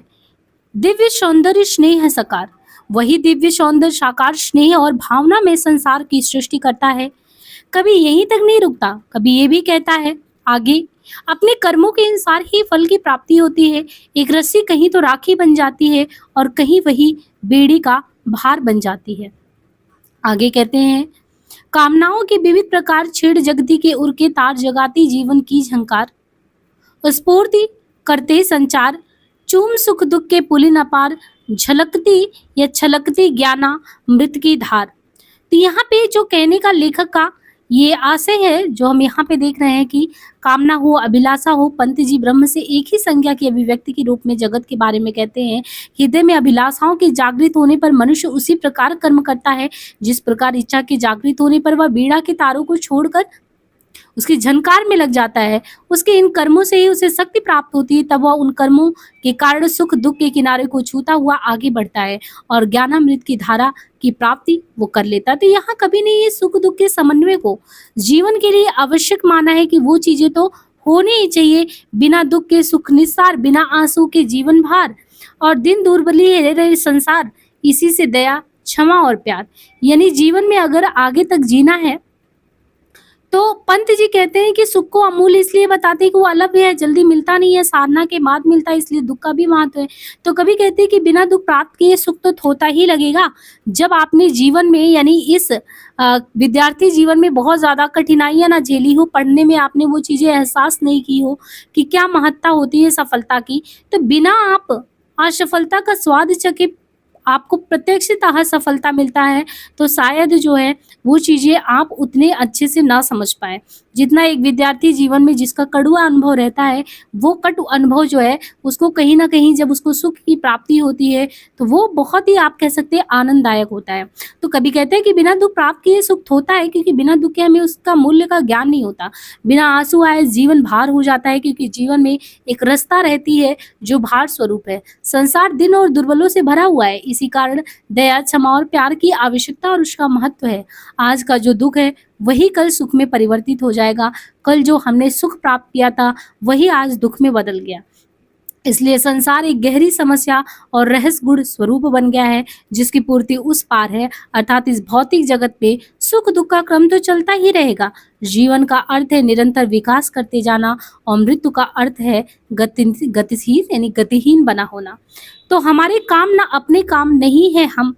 दिव्य सौंदर्य स्नेह सकार, वही दिव्य सौंदर्य साकार स्नेह और भावना में संसार की सृष्टि करता है। कभी यहीं तक नहीं रुकता, कभी ये भी कहता है आगे, अपने कर्मों के अनुसार ही फल की प्राप्ति होती है। एक रस्सी कहीं तो राखी बन जाती है और कहीं वही बेड़ी का भार बन जाती है। आगे कहते हैं, कामनाओं के विविध प्रकार छेड़ जगती के उर के तार, जगाती जीवन की झंकार, स्फूर्ति करते संचार, चूम सुख दुख के पुलिन अपार, झलकती या छलकती ज्ञाना मृत की धार। तो यहाँ पे जो कहने का लेखक का ये आशय है, जो हम यहाँ पे देख रहे हैं कि कामना हो, अभिलाषा हो, पंत जी ब्रह्म से एक ही संज्ञा की अभिव्यक्ति के रूप में जगत के बारे में कहते हैं। हृदय में अभिलाषाओं के जागृत होने पर मनुष्य उसी प्रकार कर्म करता है जिस प्रकार इच्छा के जागृत होने पर वह बीड़ा के तारों को छोड़कर उसकी झनकार में लग जाता है। उसके इन कर्मों से ही उसे शक्ति प्राप्त होती है, तब वह उन कर्मों के कारण सुख दुख के किनारे को छूता हुआ आगे बढ़ता है और ज्ञानामृत की धारा की प्राप्ति वो कर लेता है। तो यहाँ कभी ने ये सुख दुख के समन्वय को जीवन के लिए आवश्यक माना है कि वो चीजें तो होनी ही चाहिए। बिना दुख के सुख निस्सार, बिना आंसू के जीवन भार, और दिन दुर्बली है रहे संसार, इसी से दया क्षमा और प्यार। यानी जीवन में अगर आगे तक जीना है तो पंत जी कहते हैं कि सुख को अमूल्य इसलिए बताते हैं कि वो अलभ्य है, जल्दी मिलता नहीं है, साधना के बाद मिलता है, इसलिए दुख का भी महत्व है। तो कभी कहते हैं कि बिना दुख प्राप्त किए सुख तो होता ही लगेगा। जब आपने जीवन में यानी इस विद्यार्थी जीवन में बहुत ज्यादा कठिनाइयां ना झेली हो, पढ़ने में आपने वो चीजें एहसास नहीं की हो कि क्या महत्ता होती है सफलता की, तो बिना आप असफलता का स्वाद चखे आपको प्रत्यक्षतः सफलता मिलता है, तो शायद जो है वो चीज़ें आप उतने अच्छे से ना समझ पाए। जितना एक विद्यार्थी जीवन में जिसका कड़वा अनुभव रहता है, वो कटु अनुभव जो है उसको कहीं ना कहीं जब उसको सुख की प्राप्ति होती है तो वो बहुत ही आप कह सकते हैं आनंददायक होता है। तो कभी कहते हैं कि बिना दुख प्राप्त किए सुख होता है, क्योंकि बिना दुख के हमें उसका मूल्य का ज्ञान नहीं होता। बिना आंसू आए जीवन भार हो जाता है, क्योंकि जीवन में एक रास्ता रहती है जो भार स्वरूप है। संसार दिन और दुर्बलों से भरा हुआ है, इसी कारण दया क्षमा और प्यार की आवश्यकता और उसका महत्व है। आज का जो दुख है वही कल सुख में परिवर्तित हो जाएगा। कल जो हमने सुख प्राप्त किया था वही आज दुख में बदल गया। इसलिए संसार एक गहरी समस्या और रहस्य गुण स्वरूप बन गया है, जिसकी पूर्ति उस पार है, अर्थात इस भौतिक जगत पे सुख दुख का क्रम तो चलता ही रहेगा। जीवन का अर्थ है निरंतर विकास करते जाना और मृत्यु का अर्थ है गतिहीन यानी गतिहीन बना होना। तो हमारे काम ना अपने काम नहीं है हम,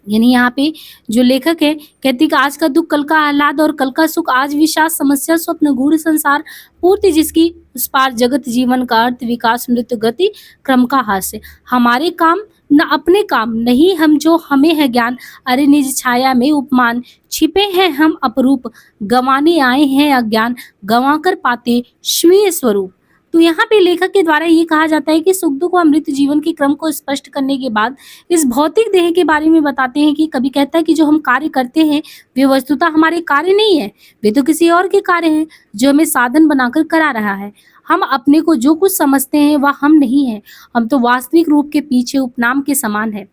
यानी यहाँ पे जो लेखक है कहती कि आज का दुख कल का आह्लाद और कल का सुख, आज विषाद समस्या स्वप्न गूढ़ संसार, पूर्ति जिसकी उस पार जगत जीवन का अर्थ विकास मृत्यु गति क्रम का हास्य। हमारे काम न अपने काम नहीं हम, जो हमें है ज्ञान, अरे निज छाया में उपमान, छिपे हैं हम अपरूप, गंवाने आए हैं अज्ञान, गंवा कर पाते स्वीय स्वरूप। तो यहाँ पे लेखक के द्वारा ये कहा जाता है कि सुख दुख व मृत्यु जीवन के क्रम को स्पष्ट करने के बाद इस भौतिक देह के बारे में बताते हैं कि कभी कहता है कि जो हम कार्य करते हैं वे वस्तुतः हमारे कार्य नहीं है, वे तो किसी और के कार्य हैं जो हमें साधन बनाकर करा रहा है। हम अपने को जो कुछ समझते हैं वह हम नहीं है, हम तो वास्तविक रूप के पीछे उपनाम के समान है।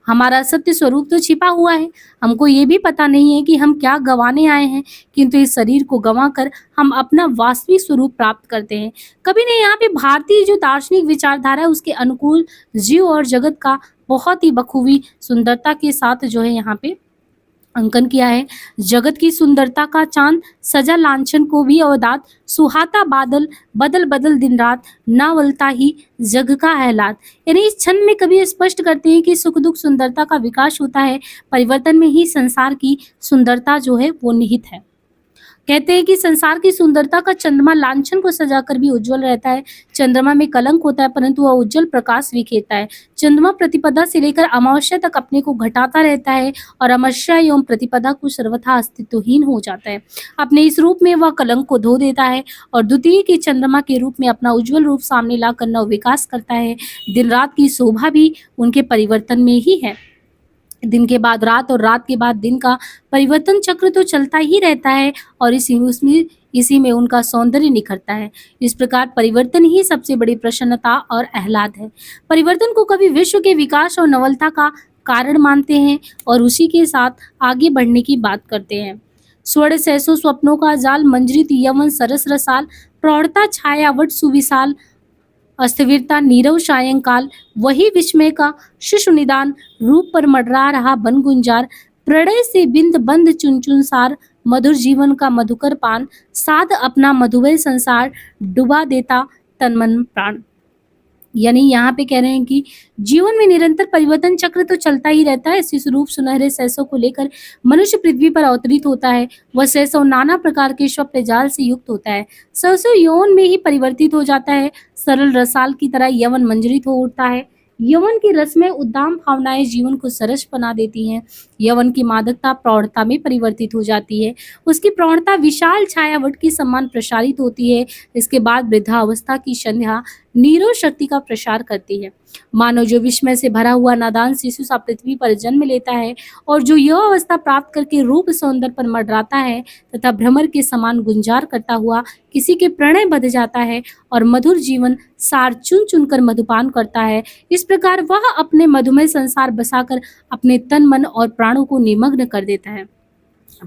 हमारा सत्य स्वरूप तो छिपा हुआ है, हमको ये भी पता नहीं है कि हम क्या गंवाने आए हैं, किंतु इस शरीर को गंवाकर हम अपना वास्तविक स्वरूप प्राप्त करते हैं। कभी नहीं यहाँ पे भारतीय जो दार्शनिक विचारधारा है उसके अनुकूल जीव और जगत का बहुत ही बखूबी सुंदरता के साथ जो है यहाँ पे अंकन किया है। जगत की सुंदरता का चांद सजा लांछन को भी अवदात, सुहाता बादल बदल बदल दिन रात, नावलता ही जग का आह्लाद। यानी इस छंद में कवि स्पष्ट करते हैं कि सुख दुख सुंदरता का विकास होता है, परिवर्तन में ही संसार की सुंदरता जो है वो निहित है। कहते हैं कि संसार की सुंदरता का चंद्रमा लांछन को सजाकर भी उज्जवल रहता है। चंद्रमा में कलंक होता है परंतु वह उज्जवल प्रकाश बिखेरता है। चंद्रमा प्रतिपदा से लेकर अमावस्या तक अपने को घटाता रहता है और अमावस्या एवं प्रतिपदा को सर्वथा अस्तित्वहीन हो जाता है। अपने इस रूप में वह कलंक को धो देता है और द्वितीय के चंद्रमा के रूप में अपना उज्जवल रूप सामने लाकर नव विकास करता है। दिन रात की शोभा भी उनके परिवर्तन में ही है। दिन के बाद रात और रात के बाद दिन का परिवर्तन चक्र तो चलता ही रहता है और इसी में उनका सौंदर्य निखरता है। इस प्रकार परिवर्तन ही सबसे बड़ी प्रसन्नता और आह्लाद है। परिवर्तन को कवि विश्व के विकास और नवलता का कारण मानते हैं और उसी के साथ आगे बढ़ने की बात करते हैं। स्वर्ण सहसो स्वप्नों का जाल, मंजरित यवन सरस रसाल, प्रौढ़ता छायावट सुविशाल, अस्थिरता नीरव सायंकाल, वही विस्मय का शिशु निदान, रूप पर मडरा रहा बन गुंजार, प्रणय से बिंद बंद चुन चुन सार, मधुर जीवन का मधुकर पान, साध अपना मधुमय संसार, डुबा देता तन मन प्राण। यानी यहाँ पे कह रहे हैं कि जीवन में निरंतर परिवर्तन चक्र तो चलता ही रहता है। इस रूप सुनहरे सहसों को लेकर मनुष्य पृथ्वी पर अवतरित होता है। वह सहसों नाना प्रकार के स्वप्न जाल से युक्त होता है। सहसों यौवन में ही परिवर्तित हो जाता है। सरल रसाल की तरह यवन मंजरित हो उठता है। यवन की रसमय उद्दाम भावनाएं जीवन को सरस बना देती हैं। यवन की मादकता प्रौढ़ता में परिवर्तित हो जाती है। उसकी प्रौढ़ता विशाल छायावट के समान प्रसारित होती है। इसके बाद वृद्धावस्था की संध्या नीरो शक्ति का प्रसार करती है। मानव जो विस्मय से भरा हुआ नादान शिशु सा पृथ्वी पर जन्म लेता है और जो यह अवस्था प्राप्त करके रूप सौंदर्य पर मडराता है तथा भ्रमर के समान गुंजार करता हुआ किसी के प्रणय बध जाता है और मधुर जीवन सार चुन चुनकर मधुपान करता है। इस प्रकार वह अपने मधुमय संसार बसाकर अपने तन मन और प्राणों को निमग्न कर देता है।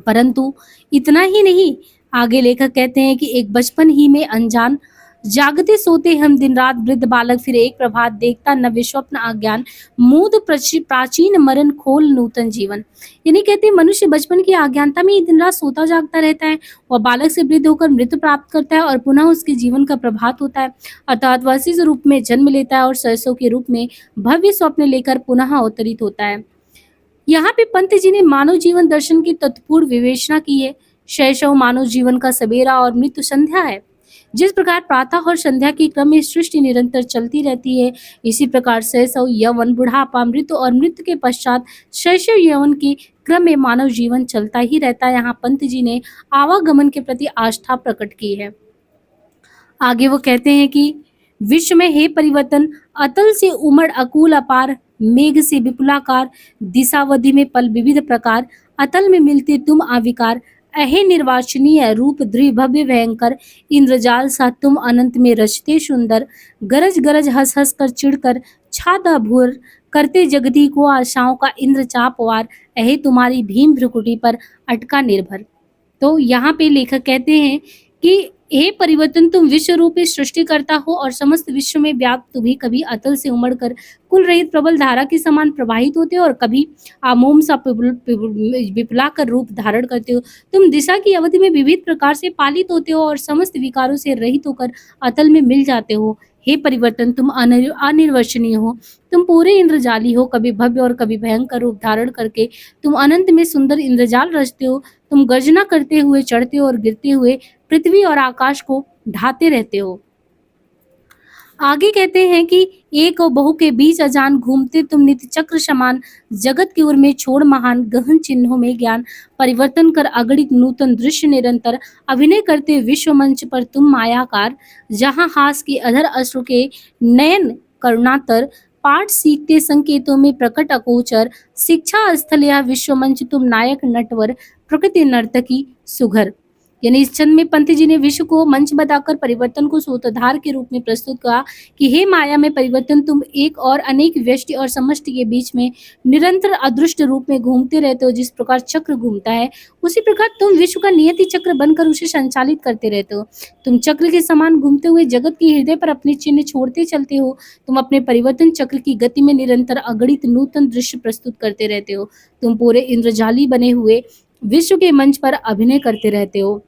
परंतु इतना ही नहीं, आगे लेखक कहते हैं कि एक बचपन ही में अनजान, जागते सोते हम दिन रात वृद्ध बालक, फिर एक प्रभात देखता नव्य स्वप्न अज्ञान, मूद प्राचीन मरण खोल नूतन जीवन। यानी कहते हैं मनुष्य बचपन की अज्ञानता में ही दिन रात सोता जागता रहता है। वह बालक से वृद्ध होकर मृत्यु प्राप्त करता है और पुनः उसके जीवन का प्रभात होता है, अर्थात वह इस रूप में जन्म लेता है और सरसों के रूप में भव्य स्वप्न लेकर पुनः अवतरित होता है। यहाँ पे पंत जी ने मानव जीवन दर्शन की तत्पूर्ण विवेचना की है। शैशव मानव जीवन का सवेरा और मृत्यु संध्या है। जिस प्रकार प्रातः और संध्या के क्रम में सृष्टि निरंतर चलती रहती है, इसी प्रकार शैशव, यौवन, बुढ़ापा, मृत्यु और मृत्यु के पश्चात शैशव यौवन के क्रम में मानव जीवन चलता ही रहता है। यहाँ पंत जी ने आवागमन के प्रति आस्था प्रकट की है। आगे वो कहते हैं कि विश्व में हे परिवर्तन, अतल से उमड़ अकूल अपार, मेघ से विपुलाकार, दिशावधि में पल विविध प्रकार, अतल में मिलते तुम आविकार, अहे निर्वाचनीय रूप दृढ़ भव्य भयंकर, इंद्रजाल सा तुम अनंत में रचते सुंदर, गरज गरज हंस हंस कर चिढ़कर, छादा भूर करते जगती को आशाओं का इंद्र चापवार, अहे तुम्हारी भीम भ्रुकुटी पर अटका निर्भर। तो यहाँ पे लेखक कहते हैं कि हे परिवर्तन, तुम विश्व रूपी सृष्टि करता हो और समस्त विश्व में व्याप्त तुम्ही कभी अतल से उमड़कर कुल रहित प्रबल धारा के समान प्रवाहित होते हो और कभी आमोम सा विपुलाकर रूप धारण करते हो। तुम दिशा की अवधि में विविध प्रकार से पालित होते हो और समस्त विकारों से रहित होकर अतल में मिल जाते हो। हे परिवर्तन, तुम अनिर्वचनीय हो, तुम पूरे इंद्रजाली हो, कभी भव्य और कभी भयंकर रूप धारण करके तुम अनंत में सुंदर इंद्रजाल रचते हो। तुम गर्जना करते हुए चढ़ते हो और गिरते हुए पृथ्वी और आकाश को ढाते रहते हो। आगे कहते हैं कि एक और बहु के बीच अजान घूमते तुम नित्य चक्र समान, जगत की ओर में छोड़ महान गहन चिन्हों में ज्ञान, परिवर्तन कर अगणित नूतन दृश्य निरंतर, अभिनय करते विश्व मंच पर तुम मायाकार, जहां हास के अधर अश्रु के नयन करुणातर, पाठ सीखते संकेतों में प्रकट अकोचर, शिक्षा स्थल या विश्व मंच तुम नायक नटवर, प्रकृति नर्तकी सुघर। यानी इस छंद में पंत जी ने विश्व को मंच बताकर परिवर्तन को सूत्रधार के रूप में प्रस्तुत किया कि हे माया में परिवर्तन, तुम एक और अनेक व्यष्टि और समष्टि के बीच में निरंतर अदृष्ट रूप में घूमते रहते हो। जिस प्रकार चक्र घूमता है उसी प्रकार तुम विश्व का नियति चक्र बनकर उसे संचालित करते रहते हो। तुम चक्र के समान घूमते हुए जगत के हृदय पर अपने चिन्ह छोड़ते चलते हो। तुम अपने परिवर्तन चक्र की गति में निरंतर अगणित नूतन दृश्य प्रस्तुत करते रहते हो। तुम पूरे इंद्रजाली बने हुए विश्व के मंच पर अभिनय करते रहते हो।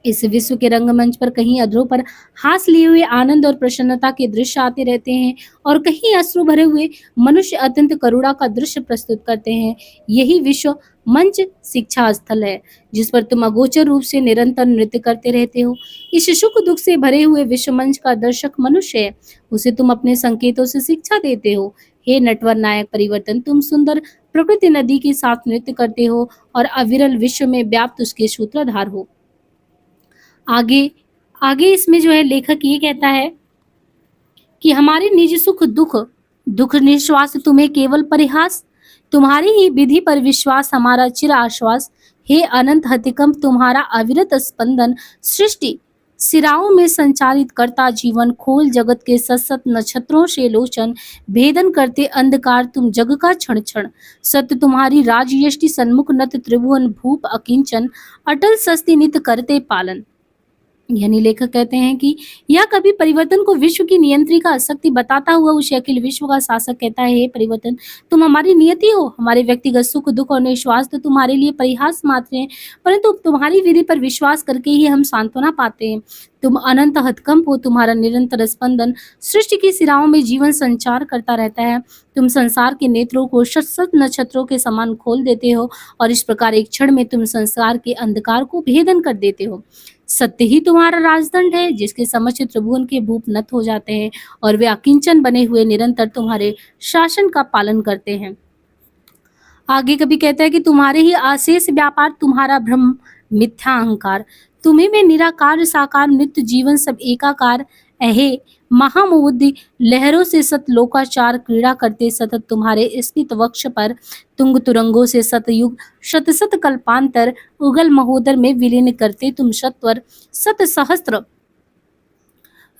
इस विश्व के रंगमंच पर कहीं अधरों पर हास लिए हुए आनंद और प्रसन्नता के दृश्य आते रहते हैं और कहीं अश्रु भरे हुए मनुष्य अत्यंत करुणा का दृश्य प्रस्तुत करते हैं। यही विश्व मंच शिक्षा स्थल है जिस पर तुम अगोचर रूप से निरंतर नृत्य करते रहते हो। इस सुख दुख से भरे हुए विश्व मंच का दर्शक मनुष्य है, उसे तुम अपने संकेतों से शिक्षा देते हो। हे नटवर नायक परिवर्तन, तुम सुंदर प्रकृति नदी के साथ नृत्य करते हो और अविरल विश्व में व्याप्त उसके सूत्रधार हो। आगे आगे इसमें जो है लेखक ये कहता है कि हमारे निज सुख दुख दुख निश्वास तुम्हें केवल परिहास, तुम्हारी ही विधि पर विश्वास हमारा चिर आश्वास। हे अनंत हतिकंप तुम्हारा अविरत स्पंदन, सृष्टि सिराओं में संचालित करता जीवन, खोल जगत के सतसत नक्षत्रों से लोचन, भेदन करते अंधकार तुम जग का क्षण क्षण। सत्य तुम्हारी राजयष्टि सन्मुख नत त्रिभुवन भूप अकिंचन, अटल सस्ति नित करते पालन। यानी लेखक कहते हैं कि यह कभी परिवर्तन को विश्व की नियंत्री का शक्ति बताता हुआ उस अखिल विश्व का शासक कहता है, हे परिवर्तन, तुम हमारी नियति हो, हमारे व्यक्तिगत सुख दुख और निश्वास तो तुम्हारे लिए परिहास मात्र हैं, परंतु तुम्हारी विधि पर विश्वास करके ही हम सांत्वना पाते हैं। तुम अनंत हथकंप हो, तुम्हारा निरंतर स्पंदन सृष्टि की सिराओं में जीवन संचार करता रहता है। तुम संसार के नेत्रों को शत शत नक्षत्रों के समान खोल देते हो और इस प्रकार एक क्षण में तुम संसार के अंधकार को भेदन कर देते हो। सत्य ही तुम्हारा राजदंड है जिसके समक्ष त्रिभुवन के भूप नत हो जाते हैं और वे अकिंचन बने हुए निरंतर तुम्हारे शासन का पालन करते हैं। आगे कभी कहता है कि तुम्हारे ही अशेष व्यापार, तुम्हारा भ्रम मिथ्या अहंकार, तुम्हें में निराकार साकार नित्य जीवन सब एकाकार। अहे महामुद्दि लहरों से सत लोकाचार, क्रीड़ा करते सतत तुम्हारे स्मित वक्ष पर, तुंग तुरंगों से सतयुग शत शत कल्पांतर, उगल महोदर में विलीन करते तुम सत्वर सत सहस्त्र।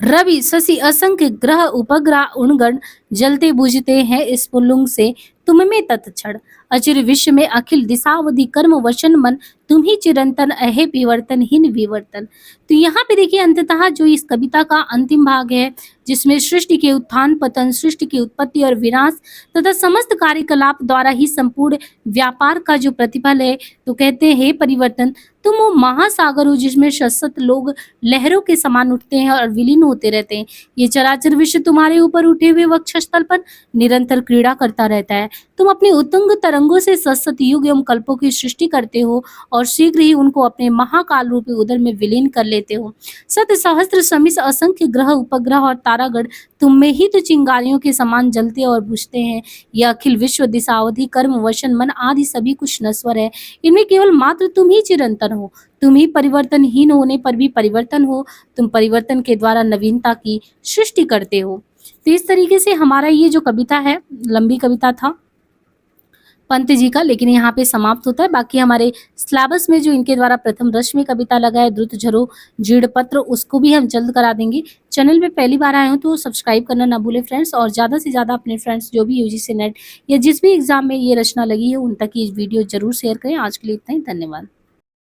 रवि शशि असंख्य ग्रह उपग्रह उणगण, जलते बुझते हैं स्फुल्लुंग से तुम में तत्क्षण। अचिर विश्व में अखिल दिशावधि कर्म वचन मन, तुम ही चिरंतन अहे विवर्तनहीन विवर्तन। तो यहाँ पे देखिए अंततः जो इस कविता का अंतिम भाग है जिसमें सृष्टि के उत्थान पतन, सृष्टि की उत्पत्ति और विनाश तथा समस्त कार्यकलाप द्वारा ही संपूर्ण व्यापार का जो प्रतिफल है, तो कहते हैं हे परिवर्तन, तुम वो महासागर हो जिसमें शत लोग लहरों के समान उठते हैं और विलीन होते रहते हैं। ये चराचर विश्व तुम्हारे ऊपर उठे हुए वक्षस्थल पर निरंतर क्रीड़ा करता रहता है। तुम अपने उत्तुंग तरंगों से सतसत युग एवं कल्पों की सृष्टि करते हो और शीघ्र ही उनको अपने महाकाल रूपी उदर में विलीन कर लेते हो। सत सहस्त्र समिस असंख्य ग्रह उपग्रह और तारागण तुम में ही तो चिंगारियों के समान जलते और बुझते हैं। यह अखिल विश्व दिशावधि कर्म वचन मन आदि सभी कुछ नश्वर है, इनमें केवल मात्र तुम ही चिरंतन हो। तुम ही परिवर्तनहीन होने पर भी परिवर्तन हो, तुम परिवर्तन के द्वारा नवीनता की सृष्टि करते हो। तो इस तरीके से हमारा ये जो कविता है, लंबी कविता था पंत जी का, लेकिन यहाँ पे समाप्त होता है। बाकी हमारे सिलेबस में जो इनके द्वारा प्रथम रश्मि कविता लगा है द्रुत झरो जीर्ण पत्र, उसको भी हम जल्द करा देंगे। चैनल पे पहली बार आए हो तो सब्सक्राइब करना ना भूले फ्रेंड्स, और ज़्यादा से ज़्यादा अपने फ्रेंड्स जो भी यूजीसी नेट या जिस भी एग्जाम में ये रचना लगी है उन तक ये वीडियो जरूर शेयर करें। आज के लिए इतना ही, धन्यवाद।